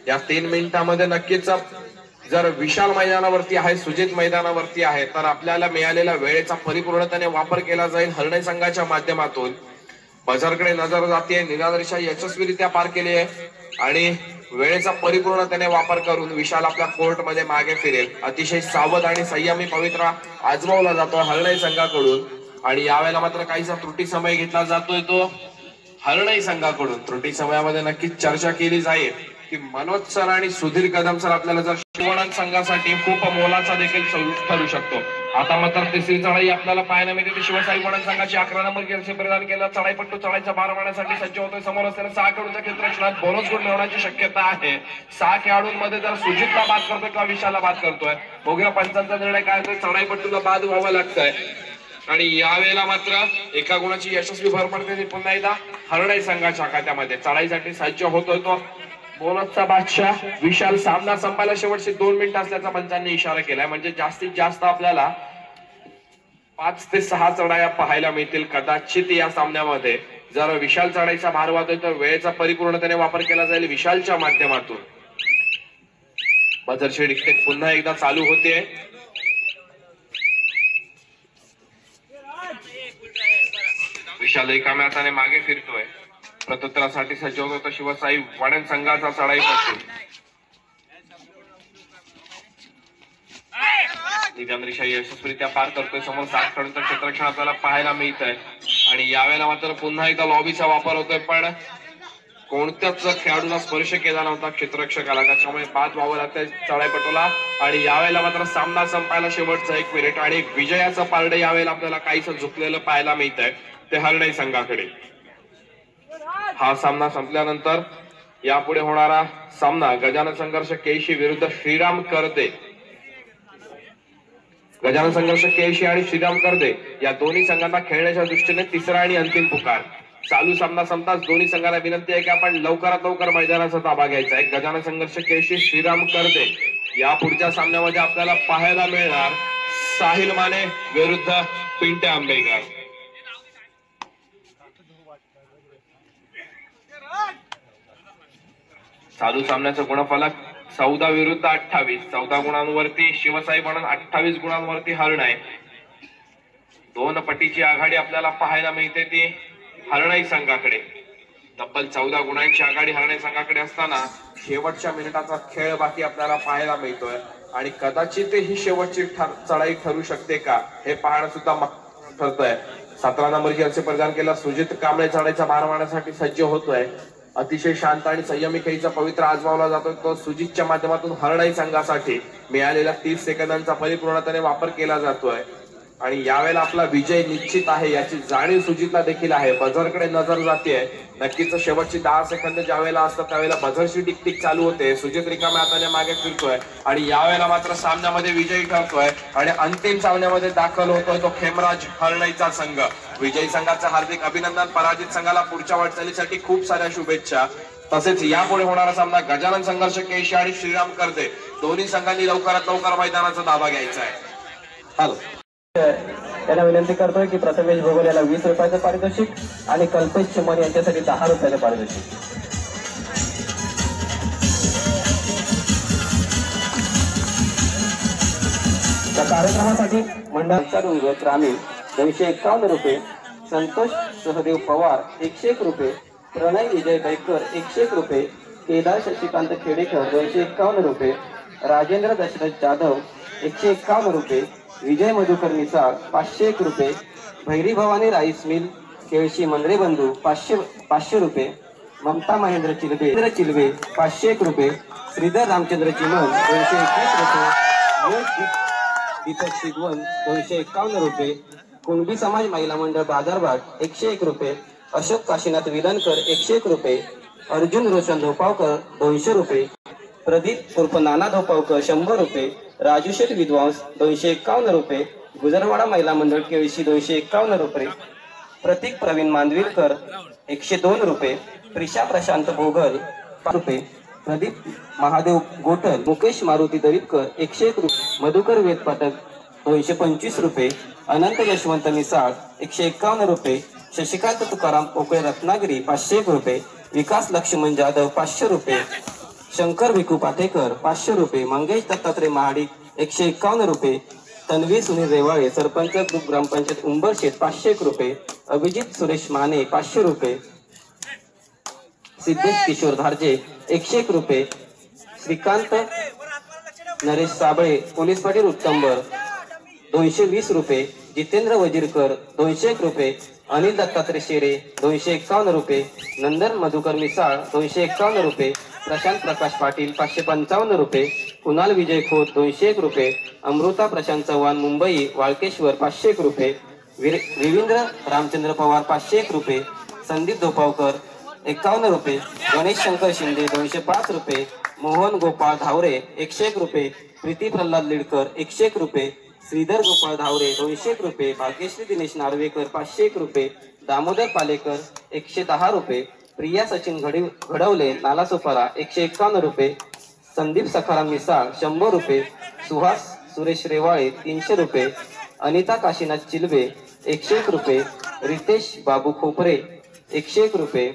या 3 मिनिटांमध्ये नक्कीच जर विशाल मैदानावरती आहे, सुजित मैदानावरती आहे, तर आपल्याला मिळालेल्या वेळेचा परिपूर्णतेने वापर केला जाईल. हरणे संघाच्या माध्यमातून बझरकडे नजर जाते. निरादर्शा यशस्वीरित्या पार केली आहे आणि वेळेचा परिपूर्णतेने वापर करून विशाल आपल्या कोर्टमध्ये मागे फिरेल. अतिशय सावध आणि संयमी पवित्रा आजमावला जातो हरणे संघाकडून आणि यावेळेला मात्र काहीसा त्रुटी समय घेतला जातोय तो हरणे संघाकडून. त्रुटी समयामध्ये नक्कीच चर्चा केली जाईल की मनोज सर आणि सुधीर कदम सर आपल्याला जर शिवणन संघासाठी खूप मोलाचा देखील ठरू शकतो. आता मात्र तिसरी चढाई आपल्याला पाहायला मिळते. शिवसाई वणन संघाची 11 नंबर केळशी प्रदान केला. चढाईपट्टू चढाईचा भार मारण्यासाठी सज्ज होतोय. समोर असलेल्या 6 खेळाडूंच्या क्षेत्ररक्षणात बोनस गुण मिळवण्याची शक्यता आहे. 6 खेळाडूंमध्ये जर सुजितला बाद करतोय किंवा विशालला बाद करतोय, बघूया पंचांचा निर्णय काय होतोय. चढाईपट्टूला बाद व्हावं लागतंय आणि यावेळेला मात्र एका गुणाची यशस्वी भर पडते. पुन्हा एकदा हरणे संघाच्या खात्यामध्ये चढाईसाठी सज्ज होतोय तो बोनसचा बादशाह विशाल. सामना संपायला शेवटचे 2 मिनिटं असल्याचा पंचांनी इशारा केलाय. म्हणजे जास्तीत जास्त आपल्याला 5 ते 6 चढाया पाहायला मिळतील कदाचित या सामन्यामध्ये. जर विशाल चढाईचा भार वाहतोय तर वेळेचा परिपूर्णतेने वापर केला जाईल विशालच्या माध्यमातून. बझर शेडिक पुन्हा एकदा चालू होते. विशाल एका मॅचाने मागे फिरतोय. प्रत्युत्तरासाठी सज्ज होतो शिवसाई वणन संघाचा चढाईपट्टू. निजामरिशा यशस्वीरित्या पार करतोय. समोर 7 खेळाडूंचं क्षेत्ररक्षण आपल्याला पाहायला मिळत आहे आणि यावेळेला मात्र पुन्हा एकदा लॉबीचा वापर होतोय, पण कोणत्याच खेळाडूला स्पर्श केला नव्हता क्षेत्ररक्षकाला, त्याच्यामुळे बाद व्हावं लागतंय चढाईपटूला. आणि यावेळेला मात्र सामना संपायला शेवटचा 1 मिनिट आणि विजयाचं पारडे यावेळेला आपल्याला काहीच झुकलेलं पाहायला मिळत आहे ते हरणे संघाकडे. हा सामना संपल्यानंतर यापुढे होणारा सामना गजानन संघर्ष केळशी विरुद्ध श्रीराम करदे. गजानन संघर्ष केळशी आणि श्रीराम करदे या दोन्ही संघांना खेळण्याच्या दृष्टीने तिसरा आणि अंतिम पुकार. चालू सामना संपताच दोन्ही संघांना विनंती आहे की आपण लवकरात लवकर मैदानाचा ताबा घ्यायचा आहे. गजानन संघर्ष केळशी श्रीराम करदे या पुढच्या सामन्यामध्ये आपल्याला पाहायला मिळणार साहिल माने विरुद्ध पिंटे आंबेकर. चालू सामन्याचं गुणफलक 14 विरुद्ध 28. 14 गुणांवरती शिवसाई वणन, 28 गुणांवरती हरणे. 2 पटीची आघाडी आपल्याला पाहायला मिळते ती हरणे संघाकडे. तब्बल 14 गुणांची आघाडी हरणे संघाकडे असताना शेवटच्या मिनिटाचा खेळ बाकी आपल्याला पाहायला मिळतोय आणि कदाचित ही शेवटची चढाई ठरू शकते का हे पाहणं सुद्धा ठरतंय. 17 नंबरची अर्ज प्रदान केला. सुजित कांबळे चढाईचा भार मारण्यासाठी सज्ज होतोय. अतिशय शांत आणि संयमी खेळीचा पवित्र आजमावला जातोय तो सुजितच्या माध्यमातून हरणे संघासाठी मिळालेल्या 30 सेकंदांचा परिपूर्णतेने वापर केला जातोय आणि यावेळेला आपला विजय निश्चित आहे याची जाणीव सुजितला देखील आहे. बझरकडे नजर जाते. नक्कीच शेवटची 10 सेकंद ज्या वेळेला असतात त्यावेळेला बझरची टिकटिक चालू होते. सुजित रिकाम्या हाताने मागे फिरतोय आणि यावेळेला मात्र सामन्यामध्ये विजयी ठरतोय आणि अंतिम सामन्यामध्ये दाखल होतोय तो खेमराज हरणेचा संघ. विजयी संघाचं हार्दिक अभिनंदन. पराजित संघाला पुढच्या वाटचालीसाठी खूप साऱ्या शुभेच्छा. तसेच यापुढे होणारा सामना गजानन संघर्ष केळशी आणि श्रीराम करदे दोन्ही संघांनी लवकरात लवकर मैदानाचा ताबा घ्यायचा आहे. हॅलो, त्यांना विनंती करतोय की प्रथमेश भोगल याला 20 रुपयाचं पारितोषिक आणि कल्पेश चिमन यांच्यासाठी 10 रुपयाचं पारितोषिक. त्या कार्यक्रमासाठी मंडळाचा डोंगर ग्रामीण 251 रुपये, संतोष सहदेव पवार 101 रुपये, प्रणय विजय बैकर 101 रुपये, केदार शशिकांत खेडेकर 251 रुपये, राजेंद्र दशरथ जाधव 151 रुपये, विजय मधुकर मिसाळ 501 रुपये, भैरी भवानी राईस मिल केळशी मंद्रे बंधू 500 रुपये, ममता महेंद्र चिलबे 501 रुपये, श्रीधर रामचंद्र चिमन 221 रुपये, दीपक शिगवन 251 रुपये, कुणबी समाज महिला मंडळ बाजारभाग 101 रुपये, अशोक काशीनाथ विलनकर 101 रुपये, अर्जुन रोशन धोपावकर 200 रुपये, प्रदीप उर्फ नाना धोपावकर 100 रुपये, राजूशेठ विद्वांस 251 रुपये, गुजरवाडा महिला मंडळ केळशी 251 रुपये, प्रतीक प्रवीण मांदविलकर 102 रुपये, प्रिशा प्रशांत भोगल 5 रुपये, प्रदीप महादेव गोटल, मुकेश मारुती दरीपकर 101 रुपये, मधुकर वेद पाठक 225 रुपये, अनंत यशवंत मिसाळ 151 रुपये, शशिकांत तुकाराम पोकळे रत्नागिरी 501 रुपये, विकास लक्ष्मण जाधव 500 रुपये, शंकर भिकू पाटेकर 500 रुपये, मंगेश दत्तात्रय महाडिक 151 रुपये, तन्वी सुनील रेवाळे सरपंच ग्रुप ग्रामपंचायत उंबरशेत 501 रुपये, अभिजित सुरेश माने 500 रुपये, सिद्धेश किशोर धारजे 101 रुपये, श्रीकांत नरेश साबळे पोलीस पाटील उत्तंबर 220 रुपये, जितेंद्र वजीरकर 201 रुपये, अनिल दत्तात्रय शेरे 251 रुपये, नंदन मधुकर मिसाळ 251 रुपये, प्रशांत प्रकाश पाटील 555 रुपये, कुणाल विजय खोत 201 रुपये, अमृता प्रशांत चव्हाण मुंबई वाळकेश्वर 501 रुपये, रवींद्र रामचंद्र पवार 501 रुपये, संदीप धोपावकर 51 रुपये, गणेश शंकर शिंदे 205 रुपये, मोहन गोपाळ धावरे 101 रुपये, प्रीती प्रल्हाद लिडकर 101 रुपये, श्रीधर गोपाळ धावरे 201 रुपये, भाग्यश्री दिनेश नार्वेकर 501 रुपये, दामोदर पालेकर 110 रुपये, प्रिया सचिन घडवले नालासोपारा 151 रुपये, संदीप सखाराम मिसाळ 100 रुपये, सुहास सुरेश रेवाळे 300 रुपये, अनिता काशीनाथ चिलबे 101 रुपये, रितेश बाबू खोपरे 101 रुपये,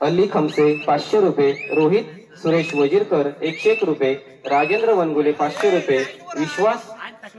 अली खमसे 500 रुपये, रोहित सुरेश वजीरकर 101 रुपये, राजेंद्र वनगुले 500 रुपये, विश्वास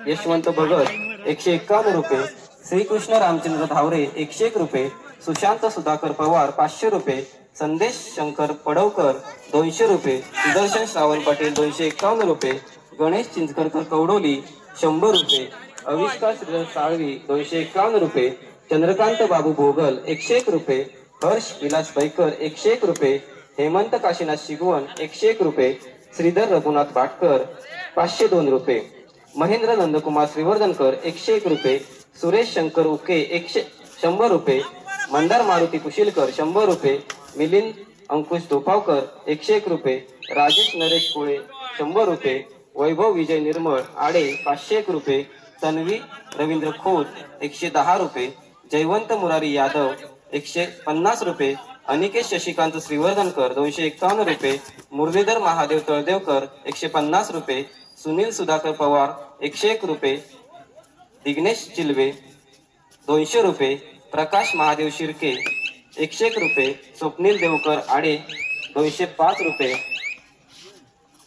यशवंत भगत 151 रुपये, श्रीकृष्ण रामचंद्र धावरे 101 रुपये, सुशांत सुधाकर पवार 500 रुपये, संदेश शंकर पडवकर 200 रुपये, सुदर्शन श्रावण पाटील 251 रुपये, गणेश चिंचकरकर कवडोली 100 रुपये, अविष्कार श्रीधर साळवी 251 रुपये, चंद्रकांत बाबू भोगल 101 रुपये, हर्ष विलास बैकर 101 रुपये, हेमंत काशीनाथ शिगवण 101 रुपये, श्रीधर रघुनाथ भाटकर 502 रुपये, महेंद्र नंदकुमार श्रीवर्धनकर 101 रुपये, सुरेश शंकर उके 100 रुपये, मंदार मारुती कुशिलकर 100 रुपये, मिलिंद अंकुश धोपावकर 101 रुपये, राजेश नरेश कोळे 100 रुपये, वैभव विजय निर्मळ आडे 501 रुपये, तन्वी रवींद्र खोत 110 रुपये, जयवंत मुरारी यादव 150 रुपये, अनिकेश शशिकांत श्रीवर्धनकर 251 रुपये, मुरलीधर महादेव तळदेवकर 150 रुपये, सुनील सुधाकर पवार 101 रुपये, दिग्नेश चिलवे 200 रुपये, प्रकाश महादेव शिर्के 101 रुपये, स्वप्नील देवकर आडे 205 रुपये,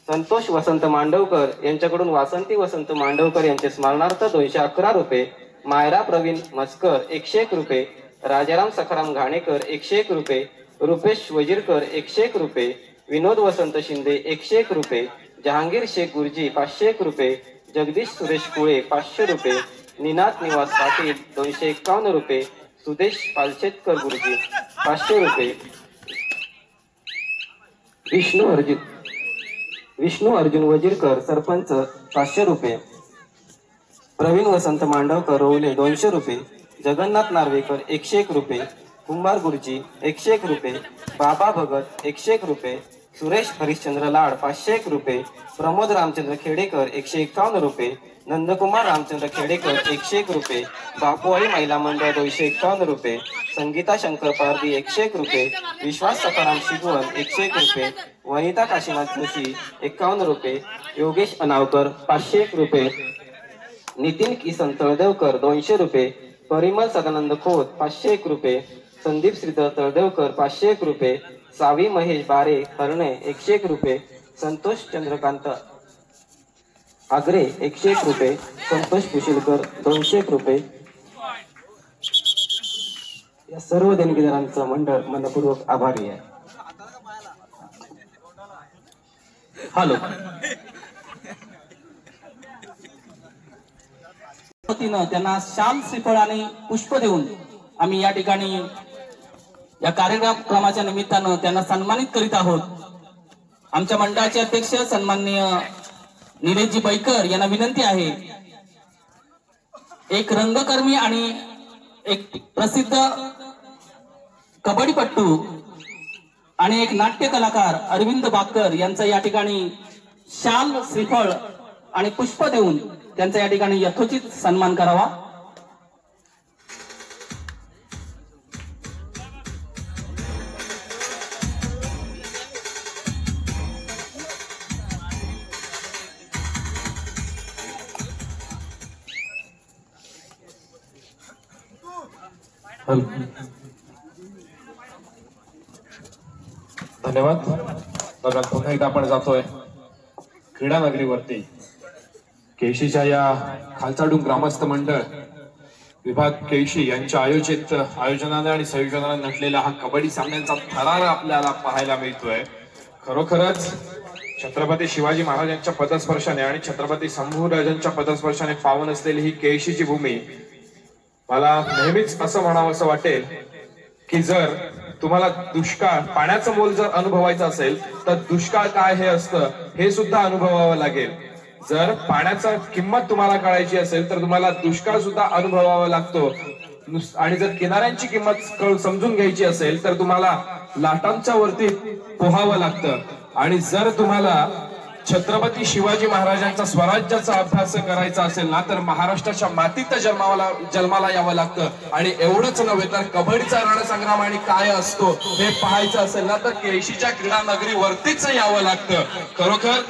संतोष वसंत मांडवकर यांच्याकडून वासंती वसंत मांडवकर यांचे स्मरणार्थ 211 रुपये, मायरा प्रवीण मस्कर 101 रुपये, राजाराम सखाराम घाणेकर 101 रुपये, रुपेश वजीरकर 101 रुपये, विनोद वसंत शिंदे 101 रुपये, जहांगीर शेख गुरुजी 501 रुपये, जगदीश सुरेश कुळे 500 रुपये, निनाद निवास पाटील 251 रुपये, सुदेश पालशेतकर गुरुजी 500 रुपये, विष्णू अर्जुन वजीरकर सरपंच 500 रुपये, प्रवीण वसंत मांडवकर रोवले 200 रुपये, जगन्नाथ नार्वेकर 101 रुपये, कुंभार गुरुजी 101 रुपये, बाबा भगत 101 रुपये, सुरेश हरिश्चंद्र लाड 501 रुपये, प्रमोद रामचंद्र खेडेकर 151 रुपये, नंदकुमार रामचंद्र खेडेकर 101 रुपये, बापूवाडी महिला मंडळ 251 रुपये, संगीता शंकर पारदी 101 रुपये, विश्वास सखाराम शिगवण 101 रुपये, वनिता काशीनाथ जोशी 51 रुपये, योगेश अनावकर 501 रुपये, नितीन किसन तळदेवकर 200 रुपये, परिमल सदानंद खोत 501 रुपये, संदीप श्रीधर तळदेवकर 501 रुपये, सावी महेश बारे हरणे 101 रुपये, संतोष चंद्रकांत आगरे 101 रुपये, संतोष कुशिलकर 201 रुपये. या सर्व देणगीदारांचं मंडळ मनपूर्वक आभारी आहे. हॅलो त्यांना शाल श्रीफळ आणि पुष्प देऊन आम्ही या ठिकाणी या कार्यक्रमाच्या निमित्तानं त्यांना सन्मानित करीत आहोत. आमच्या मंडळाचे अध्यक्ष सन्माननीय निलेशजी बैकर यांना विनंती आहे, एक रंगकर्मी आणि एक प्रसिद्ध कबड्डीपट्टू आणि एक नाट्य कलाकार अरविंद बाकर यांचा या ठिकाणी शाल श्रीफळ आणि पुष्प देऊन त्यांचा या ठिकाणी यथोचित सन्मान करावा. धन्यवाद. बघा पुन्हा एकदा आपण जातोय क्रीडा नगरीवरती. केळशीच्या या खालचाडून ग्रामस्थ मंडळ विभाग केळशी यांच्या आयोजनाने आणि संयोजनाने नटलेला हा कबड्डी सामन्यांचा थरार आपल्याला पाहायला मिळतोय. खरोखरच छत्रपती शिवाजी महाराजांच्या पदस्पर्शाने आणि छत्रपती संभाजीराजांच्या पदस्पर्शाने पावन असलेली ही केळशीची भूमी, मला नेहमीच असं म्हणावं असं वाटेल की जर तुम्हाला दुष्काळ पाण्याचं मोल जर अनुभवायचं असेल तर दुष्काळ काय हे असतं हे सुद्धा अनुभवावं लागेल. जर पाण्याचा किंमत तुम्हाला कळायची असेल तर तुम्हाला दुष्काळ सुद्धा अनुभवावा लागतो. आणि जर किनाऱ्यांची किंमत समजून घ्यायची असेल तर तुम्हाला लाटांच्या वरती पोहावं लागतं. आणि जर तुम्हाला छत्रपती शिवाजी महाराजांचा स्वराज्याचा अभ्यास करायचा असेल ना तर महाराष्ट्राच्या मातीत जन्माला यावं लागतं. आणि एवढंच नव्हे तर कबड्डीचा रणसंग्राम आणि काय असतो हे पाहायचं असेल ना तर केळशीच्या क्रीडा नगरीवरतीच यावं लागतं. खरोखर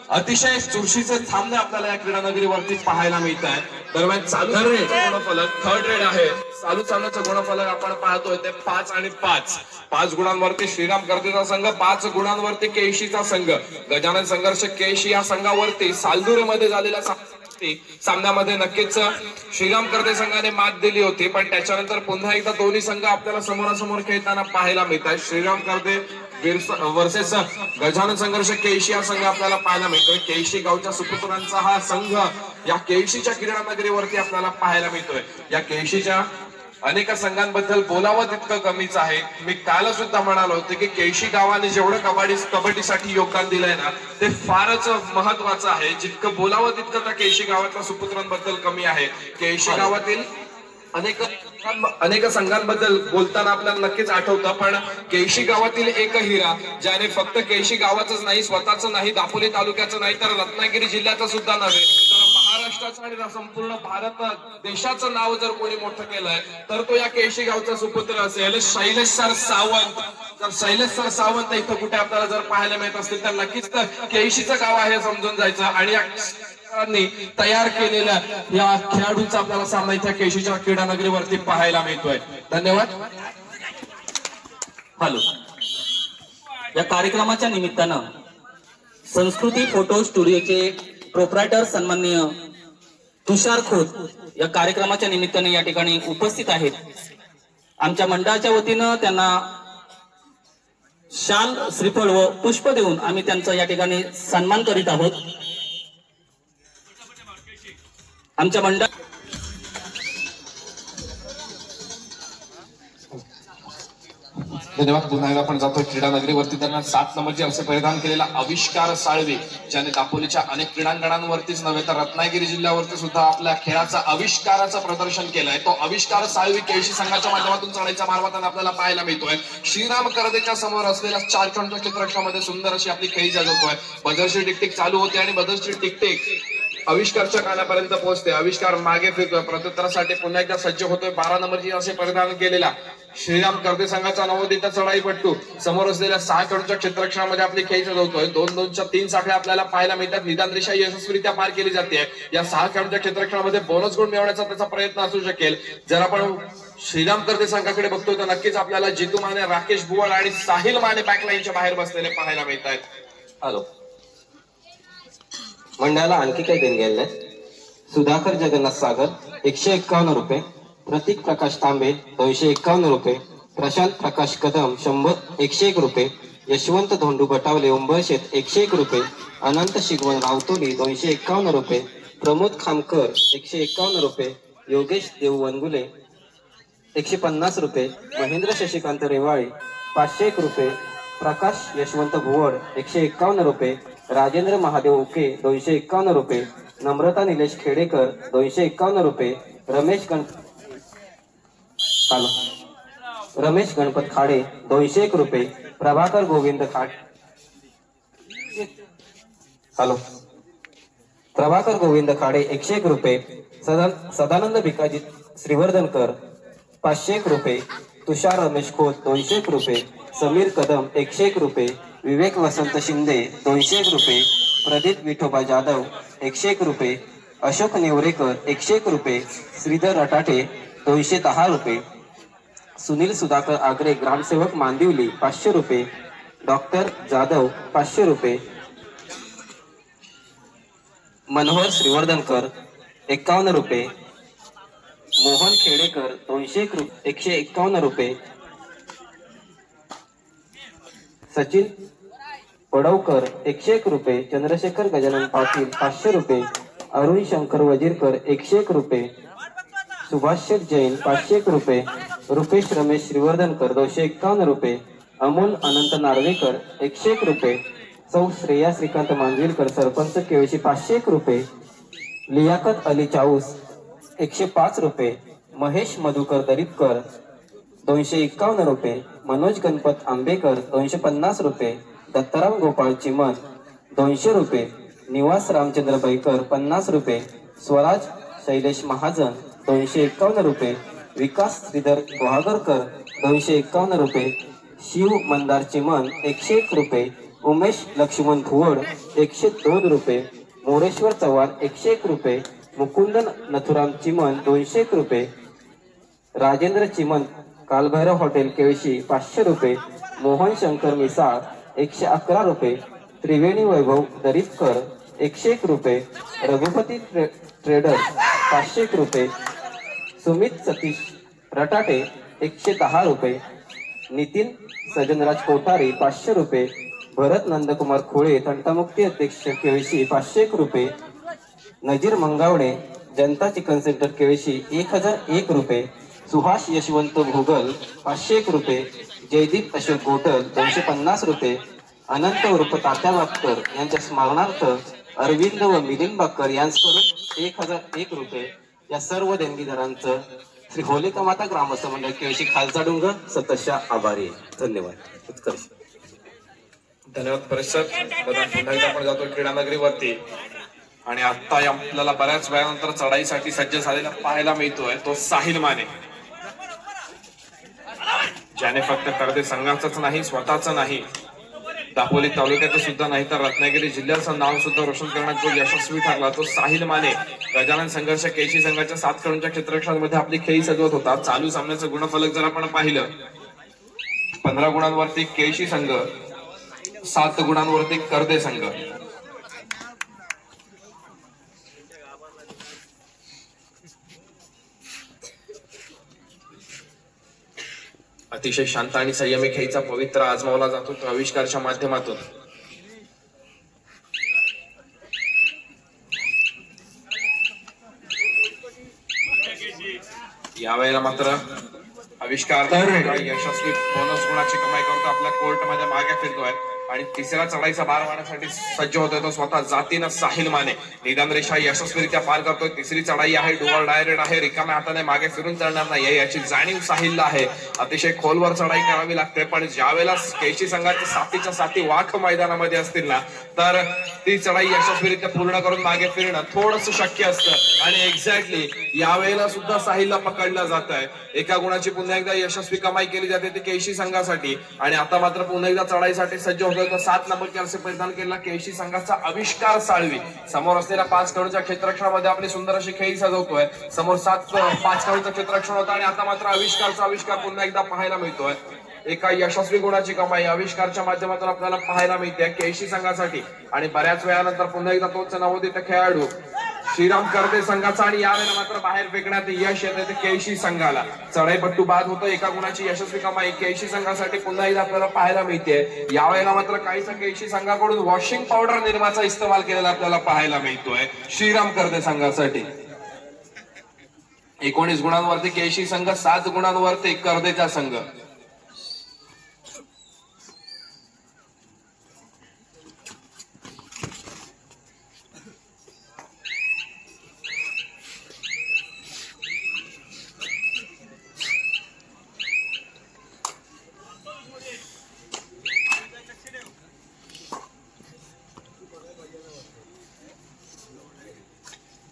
अतिशय चुरशीचे सामने आपल्याला या क्रीडा नगरीवरती पाहायला मिळत आहेत. दरम्यान चालू गुणफलक थर्ड रेड आहे. चालू सामन्याचं गुणफलक आपण पाहतोय ते 5 आणि 5. 5 गुणांवरती श्रीराम कर्तेचा संघ, 5 गुणांवरती केळशीचा संघ. गजानन संघर्ष केळशी या संघावरती सालदुरेमध्ये झालेल्या सामन्यामध्ये नक्कीच श्रीराम कर्ते संघाने मात दिली होती. पण त्याच्यानंतर पुन्हा एकदा दोन्ही संघ आपल्याला समोरासमोर खेळताना पाहायला मिळतात. श्रीराम कर्ते वर्सेस गजानन संघर्ष केळशी हा संघ आपल्याला पाहायला मिळतोय. केळशी गावच्या सुपुत्रांचा हा संघ या केळशीच्या क्रीडा नगरीवरती आपल्याला पाहायला मिळतोय. या केळशीच्या अनेक संघांबद्दल बोलावं तितकं कमीच आहे. मी काल सुद्धा म्हणालो होतो की केळशी गावाने जेवढं कबड्डीसाठी योगदान दिलंय ना ते फारच महत्वाचं आहे. जितकं बोलावं तितकं त्या केळशी गावातल्या सुपुत्रांबद्दल कमी आहे. केळशी गावातील अनेक संघांबद्दल बोलताना आपल्याला नक्कीच आठवतं, पण केळशी गावातील एक हिरा ज्याने फक्त केळशी गावाचंच नाही, स्वतःच नाही, दापोली तालुक्याचं नाही तर रत्नागिरी जिल्ह्याचं सुद्धा नव्हे तर महाराष्ट्राचं आणि संपूर्ण भारत देशाचं नाव जर कोणी मोठं केलंय तर तो या केळशी गावचा सुपुत्र असेल शैलेश सर सावंत. तर शैलेश सर सावंत इथं कुठे आपल्याला जर पाहायला मिळत असतील तर नक्कीच तर केळशीचं गाव आहे समजून जायचं. आणि तयार केलेल्या या खेळाडूंचा आपल्याला सामना इथे केळशीच्या क्रीडा नगरीवरती पाहायला मिळतोय. धन्यवाद. हॅलो. या कार्यक्रमाच्या निमित्तानं संस्कृती फोटो स्टुडिओचे प्रोप्रायटर सन्माननीय तुषार खोत या कार्यक्रमाच्या निमित्ताने या ठिकाणी उपस्थित आहेत. आमच्या मंडळाच्या वतीनं त्यांना शाल, श्रीफळ व पुष्प देऊन आम्ही त्यांचा या ठिकाणी सन्मान करीत आहोत. आमच्या मंडळ धन्यवाद. पुन्हा एकदा आपण जातोय क्रीडा नगरीवरती. त्यांना 7 नंबरचे असे परिधान केलेला आविष्कार साळवे ज्याने दापोलीच्या अनेक क्रीडांगणांवरतीच नव्हे तर रत्नागिरी जिल्ह्यावरती सुद्धा आपल्या खेळाचा आविष्काराचं प्रदर्शन केलंय. तो आविष्कार साळवी केळशी संघाच्या माध्यमातून चढायच्या मार्गाने आपल्याला पाहायला मिळतोय. श्रीराम कर्तेच्या समोर असलेल्या 4 चौंच्या चित्रक्षामध्ये सुंदर अशी आपली खेळी जाजवतोय. बदरशी टिकटिक चालू होते आणि बदरशी टिकटिक आविष्कारच्या कानापर्यंत पोहोचते. आविष्कार मागे फिरतोय, प्रत्युत्तरासाठी पुन्हा एकदा सज्ज होतोय. 12 नंबरची असे परिधान केलेला श्रीराम कर्ते संघाचा नवोदित चढाईपट्टू समोर असलेल्या 6 खेळाडूंच्या क्षेत्ररक्षणामध्ये आपली खेळी सजवतोय. 2-2च्या 3 साखळ्या आपल्याला पाहायला मिळतात. निदान रेषा यशस्वीरित्या पार केली जाते. या 6 खेळाडूंच्या क्षेत्ररक्षणामध्ये बोनस गुण मिळवण्याचा त्याचा प्रयत्न असू शकेल. जर आपण श्रीराम कर्ते संघाकडे बघतोय तर नक्कीच आपल्याला जितू माने, राकेश बुवड आणि साहिल माने बॅकलाईनच्या बाहेर बसलेले पाहायला मिळत आहेत. हॅलो. मंडळाला आणखी काही देणगी आले. सुधाकर जगन्नाथ सागर 151 रुपये, प्रतीक प्रकाश तांबे 251 रुपये, प्रशांत प्रकाश कदम 101 रुपये, यशवंत धोंडू बटावले उंबरशेत 101 रुपये, अनंत शिगवण रावतोली 251 रुपये, प्रमोद खामकर 151 रुपये, योगेश देव वनगुले 150 रुपये, महेंद्र शशिकांत रेवाळे 501 रुपये, प्रकाश यशवंत भुवड 151 रुपये, राजेंद्र महादेव उके 251 रुपये, नम्रता निलेश खेडेकर 251 रुपये, रमेश गणपत खाडे 201 रुपये, प्रभाकर गोविंद खाडे 101 रुपये, सदानंद भिकाजी श्रीवर्धनकर 501 रुपये, तुषार रमेश खोत 201 रुपये, समीर कदम 101 रुपये, विवेक वसंत शिंदे 201 रुपये, प्रदीप विठोबा जाधव 101 रुपये, अशोक नेवरेकर 101 रुपये, श्रीधर रटाटे 210 रुपये, सुनील सुधाकर आगरे ग्रामसेवक मांदिवली 500 रुपये, डॉक्टर जाधव 500 रुपये, मनोहर श्रीवर्धनकर 51 रुपये, मोहन खेडेकर 151 रुपये, सचिन पडवकर 101 रुपये, चंद्रशेखर गजानन पाटील 500 रुपये, अरुण शंकर वजीरकर 101 रुपये, सुभाष शेख जैन 501 रुपये, रुपेश रमेश श्रीवर्धनकर 251 रुपये, अमोल अनंत नार्वेकर 101 रुपये, सौ श्रेया श्रीकांत मांजविलकर सरपंच केळशी 501 रुपये, लियाकत अली चाऊस 105 रुपये, महेश मधुकर दरीपकर 251 रुपये, मनोज गणपत आंबेकर 250 रुपये, दत्ताराम गोपाळ चिमन 200 रुपये, निवास रामचंद्र बैकर 50 रुपये, स्वराज शैलेश महाजन 251 रुपये, विकास श्रीधर गुहागरकर 251 रुपये, शिव मंदार चिमन 101 रुपये, उमेश लक्ष्मण घुवड 102 रुपये, मोरेश्वर चव्हाण 101 रुपये, मुकुंदन नथुराम चिमन 201 रुपये, राजेंद्र चिमन कालभैरव हॉटेल केळशी 500 रुपये, मोहन शंकर मिसाळ 111 रुपये, त्रिवेणी वैभव दरीपकर 101 रुपये, रघुपती ट्रेडर्स 501 रुपये, सुमित सतीश रटाटे 110 रुपये, नितीन सजनराज कोठारी 500 रुपये, भरत नंदकुमार खोळे तंटामुक्ती अध्यक्ष केळशी 501 रुपये, नजीर मंगावडे जनता चिकन सेंटर केळशी 1001 रुपये, सुहास यशवंत भोगल 501 रुपये, जयदीप अशोक गोटल 250 रुपये, अनंत उर्फ तात्या बापकर यांच्या स्मरणार्थ अरविंद व मिलिंद बापकर यांच्याकडून 1001 रुपये या सर्व देणगीदारांचं श्री होलिका माता ग्रामस्थ मंडळ केळशी खालचा डोंगर सततशा आभारी आहे. धन्यवाद. उत्कर्ष. धन्यवाद परिसर. पुन्हा एकदा आपण जातो क्रीडा नगरीवरती आणि आता आपल्याला बऱ्याच वेळानंतर चढाईसाठी सज्ज झालेला पाहायला मिळतोय तो साहिल माने, ज्याने फक्त कर्दे संघाचंच नाही स्वतःच नाही दापोली तालुक्याचं सुद्धा नाही तर रत्नागिरी जिल्ह्याचं नाव सुद्धा रोशन करण्यात जो यशस्वी ठरला तो साहिल माने गजानन संघर्ष केळशी संघाच्या 7 खेळाडूंच्या क्षेत्ररक्षणामध्ये आपली खेळी सजवत होता. चालू सामन्याचं गुणफलक जर आपण पाहिलं 15 गुणांवरती केळशी संघ, 7 गुणांवरती कर्दे संघ. अतिशय शांत आणि संयमी खेळीचा पवित्र आजमावला जातो तो आविष्कारच्या माध्यमातून. यावेळेला मात्र आविष्कार यशस्वी बोनस गुणाची कमाई करतो, आपल्या कोर्टमध्ये मागे फिरतोय आणि तिसऱ्या चढाईचा भार वाहण्यासाठी सज्ज होतोय तो स्वतः जातीनं साहिल माने. निदान रेषा यशस्वीरित्या पार करतोय. तिसरी चढाई आहे, डुअल डायरेक्ट आहे, रिकाम्या हाताने मागे फिरून चढणार नाही याची जाणीव साहिलला आहे. अतिशय खोलवर चढाई करावी लागते, पण ज्यावेळेला केळशी संघाची 7च्या 7 वाख मैदानामध्ये असतील ना तर ती चढाई यशस्वीरित्या पूर्ण करून मागे फिरणं थोडंसं शक्य असतं आणि एक्झॅक्टली यावेळेला सुद्धा साहिलला पकडलं जात आहे. एका गुणाची पुन्हा एकदा यशस्वी कमाई केली जाते ती केळशी संघासाठी आणि आता मात्र पुन्हा एकदा चढाईसाठी सज्ज होतोय तो 7 नंबर जर्सी परिधान केलेला केळशी संघाचा आविष्कार साळवी. समोर असलेल्या 5 खेळाडूंच्या क्षेत्ररक्षणामध्ये आपली सुंदर अशी खेळी सजवतोय. समोर 5 खेळाडूंचं क्षेत्ररक्षण होतं आणि आता मात्र आविष्कार पुन्हा एकदा पाहायला मिळतोय. एका यशस्वी गुणाची कमाई आविष्कारच्या माध्यमातून आपल्याला पाहायला मिळते केळशी संघासाठी आणि बऱ्याच वेळानंतर पुन्हा एकदा तोच नवोदित खेळाडू श्रीराम कर्दे संघाचा आणि यावेळेला मात्र बाहेर फेकण्यात यश येते ते केळशी संघाला. चढाईपट्टू बाद होतं. एका गुणाची यशस्वी कमाई केळशी संघासाठी पुन्हा एकदा आपल्याला पाहायला मिळते. यावेळेला मात्र काहीसा केळशी संघाकडून वॉशिंग पावडर निर्माचा इस्तेमाल केलेला आपल्याला पाहायला मिळतोय श्रीराम कर्दे संघासाठी. 19 गुणांवरती केळशी संघ, 7 गुणांवरती कर्देचा संघ.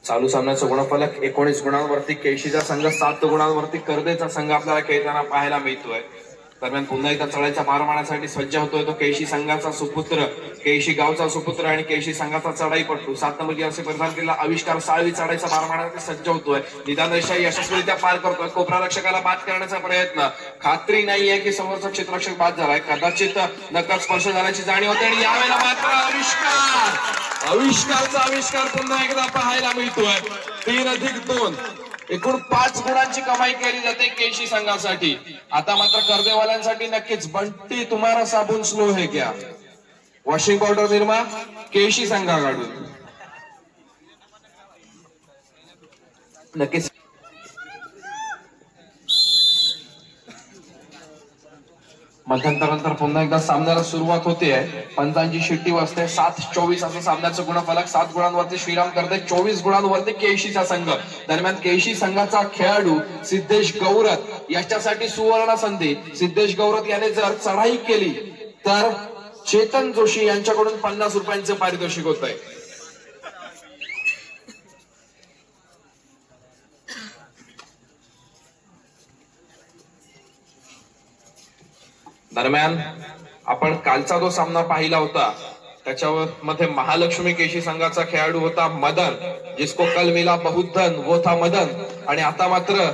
चालू सामन्याचं गुणफलक 19 गुणांवरती केळशीचा संघ, 7 गुणांवरती कर्देचा संघ आपल्याला खेळताना पाहायला मिळतोय. दरम्यान पुन्हा एकदा चढाईचा भार मारण्यासाठी सज्ज होतोय तो केळशी संघाचा सुपुत्र, केळशी गावचा सुपुत्र आणि केळशी संघाचा चढाईपटू 7 नंबर जर्सी परिधान केलेला आविष्कार साळवी चढाईचा भार मारण्यासाठी सज्ज होतोय. निदान रेषा यशस्वीरित्या पार करतोय. कोपरा रक्षकाला बाद करण्याचा प्रयत्न. खात्री नाहीये की समोरचा क्षेत्ररक्षक बाद झालाय, कदाचित नकळत स्पर्श झाल्याची जाणीव होते आणि यावेळेला मात्र आविष्कारचा आविष्कार पुन्हा एकदा पाहायला मिळतोय. 3+2 एकूण 5 गुणांची कमाई केली जाते केळशी संघासाठी. आता मात्र कर्देवाल्यांसाठी नक्कीच बंटी तुम्हारा साबुन स्लो है क्या, वॉशिंग पावडर निर्मा केळशी संघाकडून नक्कीच. मध्यंतरानंतर पुन्हा एकदा सामन्याला सुरुवात होते. पंचांची शिट्टी वाजते. 7-24 असं सामन्याचं गुणफलक. 7 गुणांवरती श्रीराम करते, 24 गुणांवरती केळशीचा संघ. दरम्यान केळशी संघाचा खेळाडू सिद्धेश गौरत याच्यासाठी सुवर्ण संधी. सिद्धेश गौरत याने जर चढाई केली तर चेतन जोशी यांच्याकडून 50 रुपयांचं पारितोषिक होत आहे. दरम्यान आपण कालचा जो सामना पाहिला होता त्याच्यावर मध्ये महालक्ष्मी केळशी संघाचा खेळाडू होता मदन, जिसको कल मिला बहुत धन वो था मदन. आणि आता मात्र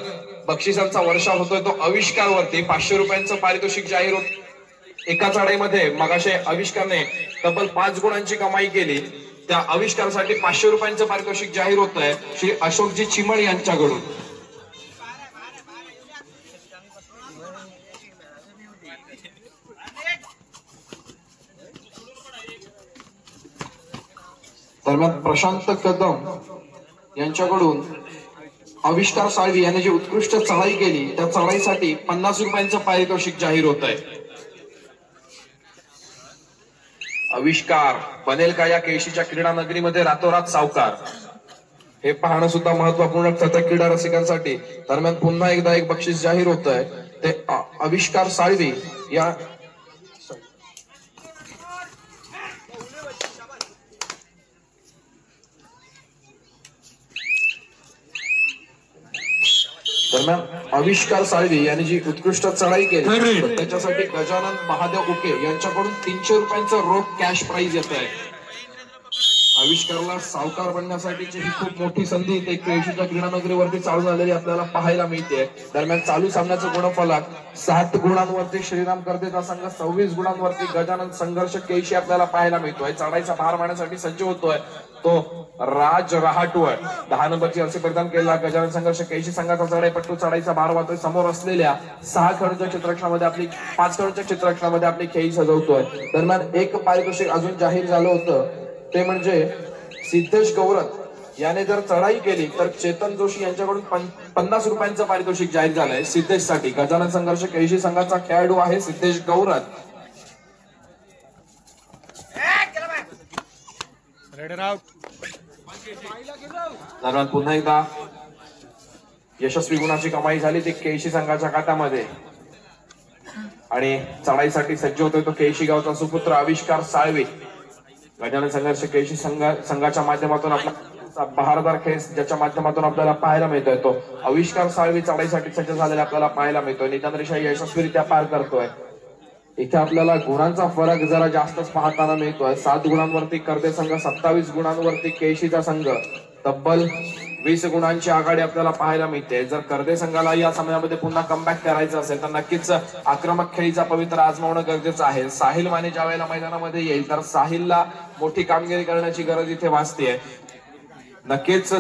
बक्षिसांचा वर्षाव होतोय तो आविष्कार वरती. 500 रुपयांचं पारितोषिक जाहीर होत. एका चढाईमध्ये मगाशी आविष्कारने तब्बल 5 गुणांची कमाई केली. त्या आविष्कारासाठी 500 रुपयांचं पारितोषिक जाहीर होत आहे श्री अशोकजी चिमण यांच्याकडून. दरम्यान प्रशांत कदम यांच्याकडून आविष्कार साळवी याने जी उत्कृष्ट चढाई केली त्या चढाईसाठी 50 रुपयांचं पारितोषिक जाहीर होत आहे. आविष्कार बनेल का या केळशीच्या क्रीडा नगरीमध्ये रातोरात सावकार, हे पाहणं सुद्धा महत्वपूर्ण ठरतं क्रीडा रसिकांसाठी. दरम्यान पुन्हा एकदा एक बक्षीस जाहीर होत आहे. ते आविष्कार साळवी या दरम्यान आविष्कार साळवी यांनी जी उत्कृष्ट चढाई केली त्याच्यासाठी गजानन महादेव उके यांच्याकडून 300 रुपयांचं रोख कॅश प्राइज येत आहे. आविष्कारला सावकार बनण्यासाठीची ही खूप मोठी संधी ते केळशीच्या क्रीडानगरीवरती चालून आलेली आपल्याला पाहायला मिळते. दरम्यान चालू सामन्याचं गुणफलक 7 गुणांवरती श्रीराम कर्देचा संघ, 26 गुणांवरती गजानन संघर्ष केळशी आपल्याला पाहायला मिळतोय. चढाईचा भार मारण्यासाठी सज्ज होतोय तो राज रहाटवर. 10 नंबरची जर्सी परिधान केलेला गजानन संघर्ष केळशी संघाचा चढाईपटू चढाईचा भार वाहतोय. समोर असलेल्या 6 खेळाडूंच्या क्षेत्ररक्षणामध्ये आपली 5 खेळाडूंच्या क्षेत्ररक्षणामध्ये आपली खेळी सजवतोय. दरम्यान एक पारितोषिक अजून जाहीर झालं होतं ते म्हणजे सिद्धेश गौरत याने जर चढाई केली तर चेतन जोशी यांच्याकडून 50 रुपयांचं पारितोषिक जाहीर झालंय सिद्धेश साठी. गजानन संघर्ष केळशी संघाचा खेळाडू आहे सिद्धेश गौरत. दरम्यान पुन्हा एकदा यशस्वी गुणाची कमाई झाली ती केळशी संघाच्या खात्यामध्ये आणि चढाईसाठी सज्ज होतोय तो केळशी गावचा सुपुत्र आविष्कार साळवी. गजानन संघर्ष केळशी संघाच्या माध्यमातून आपला बहारदार खेळ ज्याच्या माध्यमातून आपल्याला पाहायला मिळतोय तो आविष्कार साळवी चढाईसाठी सज्ज झालेला आपल्याला पाहायला मिळतोय. निदान रेषा यशस्वीरित्या पार करतोय. इथे आपल्याला गुणांचा फरक जरा जास्तच पाहताना मिळतोय. 7 गुणांवरती कर्दे संघ, 27 गुणांवरती केळशीचा संघ. तब्बल 20 गुणांची आघाडी आपल्याला पाहायला मिळते. जर कर्दे संघाला या सामन्यामध्ये पुन्हा कमबॅक करायचं असेल तर नक्कीच आक्रमक खेळीचा पवित्र आजमावणं गरजेचं आहे. साहिल माने ज्या वेळेला मैदानामध्ये येईल तर साहिलला मोठी कामगिरी करण्याची गरज इथे भासते. नक्कीच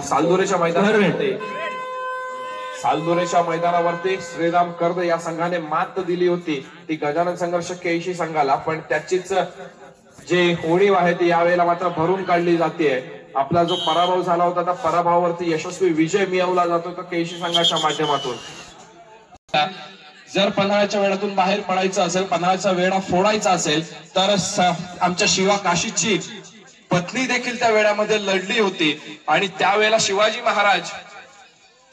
सालदोरेच्या मैदानावरती श्रीराम कर्द या संघाने मात दिली होती ती गजानन संघर्ष केळशी संघाला, पण त्याचीच जे उणीव आहे ती यावेळेला मात्र भरून काढली जाते. आपला जो पराभव झाला होता त्या पराभवावरती यशस्वी विजय मिळवला जातो तो केळशी संघाच्या माध्यमातून. जर पन्हाळ्याच्या वेळातून बाहेर पडायचं असेल, पन्हाळ्याचा वेढा फोडायचा असेल तर आमच्या शिवा काशीची पत्नी देखील त्या वेळामध्ये लढली होती आणि त्यावेळेला शिवाजी महाराज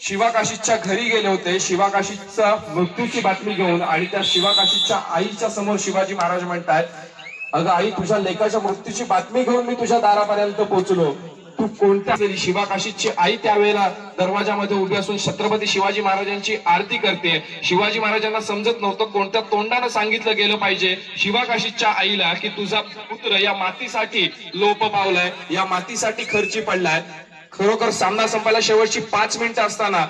शिवाकाशीच्या घरी गेले होते शिवाकाशीच्या मृत्यूची बातमी घेऊन आणि त्या शिवाकाशीच्या आईच्या समोर शिवाजी महाराज म्हणतात, अगं आई, तुझ्या लेकाच्या मृत्यूची बातमी घेऊन मी तुझ्या दारापर्यंत पोहोचलो. तू कोणत्या शिवा काशीदची आई त्यावेळेला दरवाजामध्ये उभी असून छत्रपती शिवाजी महाराजांची आरती करते. शिवाजी महाराजांना समजत नव्हतं कोणत्या तोंडानं सांगितलं गेलं पाहिजे शिवा काशीदच्या आईला की तुझा पुत्र या मातीसाठी लोप पावलाय, या मातीसाठी खर्ची पडलाय. खरोखर सामना संपायला शेवटची 5 मिनिटं असताना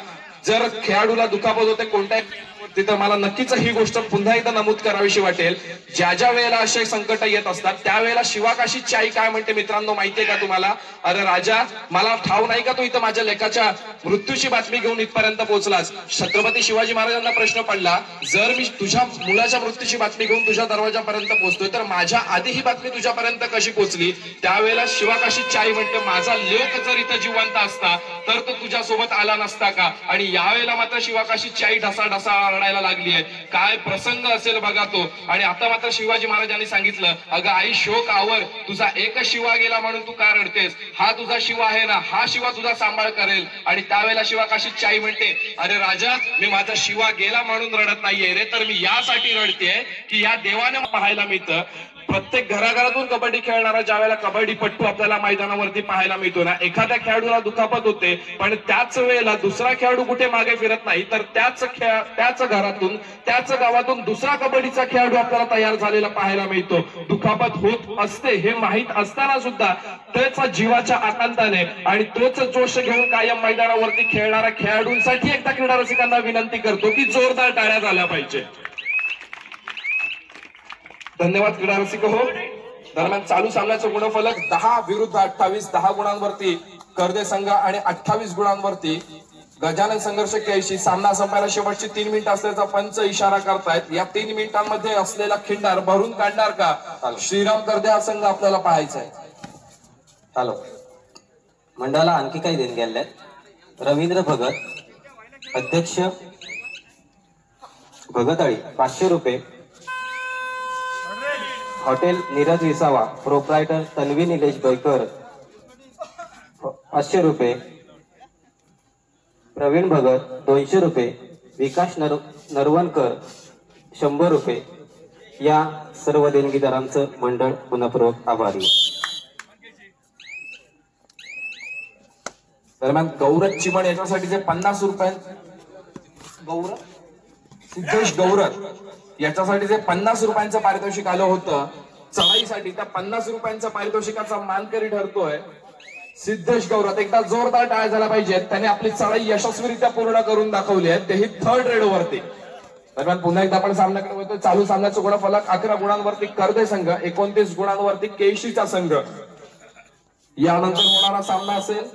जर खेळाडूला दुखापत होते कोणत्याही तर मला नक्कीच ही गोष्ट पुन्हा एकदा नमूद करावीशी वाटेल. ज्या ज्या वेळेला असे संकट येत असतात त्यावेळेला शिवा काशीदची आई काय म्हणते मित्रांनो माहितीये का तुम्हाला? अरे राजा, मला ठाव नाही का तू इथं माझ्या लेकाच्या मृत्यूची बातमी घेऊन इथपर्यंत पोहोचलास? छत्रपती शिवाजी महाराजांना प्रश्न पडला, जर मी तुझ्या मुलाच्या मृत्यूची बातमी घेऊन तुझ्या दरवाजापर्यंत पोहोचतोय तर माझ्या आधी ही बातमी तुझ्यापर्यंत कशी पोहोचली? त्यावेळेला शिवा काशीदची आई म्हणते, माझा लेक जर इथं जिवंत असता तर तो तुझ्यासोबत आला नसता का? आणि यावेळेला मात्र शिवा काशीदची आई ढसा रडायला लागली आहे. काय प्रसंग असेल बघा तो. आणि आता मात्र शिवाजी महाराजांनी सांगितलं, अगं आई शोक आवर, तुझा एकच शिवा गेला म्हणून तू का रडतेस? हा तुझा शिवा आहे ना, हा शिवा तुझा सांभाळ करेल. आणि त्यावेळेला शिवा काशीदची आई म्हणते, अरे राजा, मी माझा शिवा गेला म्हणून रडत नाहीये रे, तर मी यासाठी रडतेय की या देवाने पाहायला मिळतं प्रत्येक घराघरातून कबड्डी खेळणारा ज्या वेळेला कबड्डीपट्टू आपल्याला मैदानावरती पाहायला मिळतो ना, एखाद्या खेळाडूला दुखापत होते पण त्याच वेळेला दुसरा खेळाडू कुठे मागे फिरत नाही, तर त्याच घरातून त्याच गावातून दुसरा कबड्डीचा खेळाडू आपल्याला तयार झालेला पाहायला मिळतो. दुखापत होत असते हे माहीत असताना सुद्धा त्याचा जीवाच्या आकांताने आणि तोच जोश घेऊन कायम मैदानावरती खेळणाऱ्या खेळाडूंसाठी एकदा क्रीडा रसिकांना विनंती करतो की जोरदार टाळ्या झाल्या पाहिजे. धन्यवाद क्रीडा रसिक हो. दरम्यान चालू सामन्याचं गुणफलक 10-28, 10 गुणांवरती कर्दे संघ आणि 28 गुणांवरती गजानन संघर्ष 81. सामना संपायला शेवटची 3 मिनिटं असल्याचा पंच इशारा करतायत. या 3 मिनिटांमध्ये असलेला खिंडार भरून काढणार का श्रीराम कर्दे हा संघ आपल्याला पाहायचा आहे. हॅलो, मंडळाला आणखी काही देणगी आल्या आहेत. रवींद्र भगत, अध्यक्ष भगताळी 500 रुपये. हॉटेल नीरज विसावा, प्रोप्रायटर तन्वी निलेश बैकर 500 रुपये. प्रवीण भगत 200 रुपये. विकास नरवणकर 100 रुपये. या सर्व देणगीदारांचं मंडळ पुनःपूर्वक आभारी. दरम्यान गौरव चिमण याच्यासाठी 50 रुपये, सिद्धेश गौरव याच्यासाठी 50 रुपयांचं पारितोषिक आलं होतं चढाईसाठी, त्या 50 रुपयांच्या पारितोषिकाचा मानकरी ठरतोय सिद्धेश गौरव. एकदा जोरदार टाळ्या झाला पाहिजे. त्याने आपली चढाई यशस्वीरित्या पूर्ण करून दाखवली आहे, तेही 3rd रेड वरती. दरम्यान पुन्हा एकदा आपण सामन्याकडे होतो. चालू सामन्याचं गुणफलक 11 गुणांवरती कर्दे संघ, 29 गुणांवरती केळशीचा संघ. यानंतर होणारा सामना असेल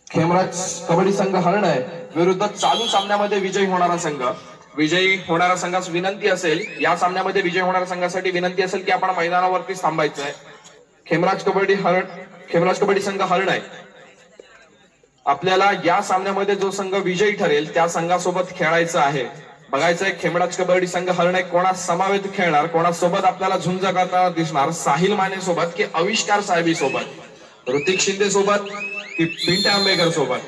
खेमराज कबड्डी संघ हरणय विरुद्ध चालू सामन्यामध्ये विजयी होणारा संघ. विजयी होणाऱ्या संघास विनंती असेल, या सामन्यामध्ये विजयी होणाऱ्या संघासाठी विनंती असेल की आपण मैदानावरती थांबायचं आहे. खेमराज कबड्डी संघ हरणय. आपल्याला या सामन्यामध्ये जो संघ विजयी ठरेल त्या संघासोबत खेळायचं आहे. बघायचंय खेमराज कबड्डी संघ हरणय कोणा समवेत खेळणार, कोणासोबत आपल्याला झुंज करताना दिसणार. साहिल माने सोबत की आविष्कार साहेबी सोबत, ऋतिक शिंदे सोबत की पिंट्या आंबेकर सोबत.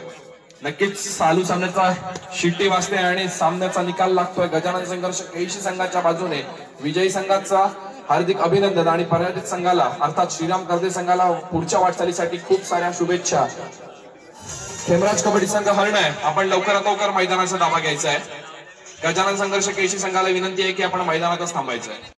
नक्कीच चालू सामन्याचा शिट्टी वाजते आणि सामन्याचा निकाल लागतोय गजानन संघर्ष 81 संघाच्या बाजूने. विजयी संघाचा हार्दिक अभिनंदन आणि पराजित संघाला अर्थात श्रीराम कर्दे संघाला पुढच्या वाटचालीसाठी खूप साऱ्या शुभेच्छा. खेमराज कबड्डी संघ हरणय, आपण लवकरात लवकर मैदानाचा दावा घ्यायचा आहे. गजानन संघर्ष 81 संघाला विनंती आहे की आपण मैदानातच थांबायचं आहे.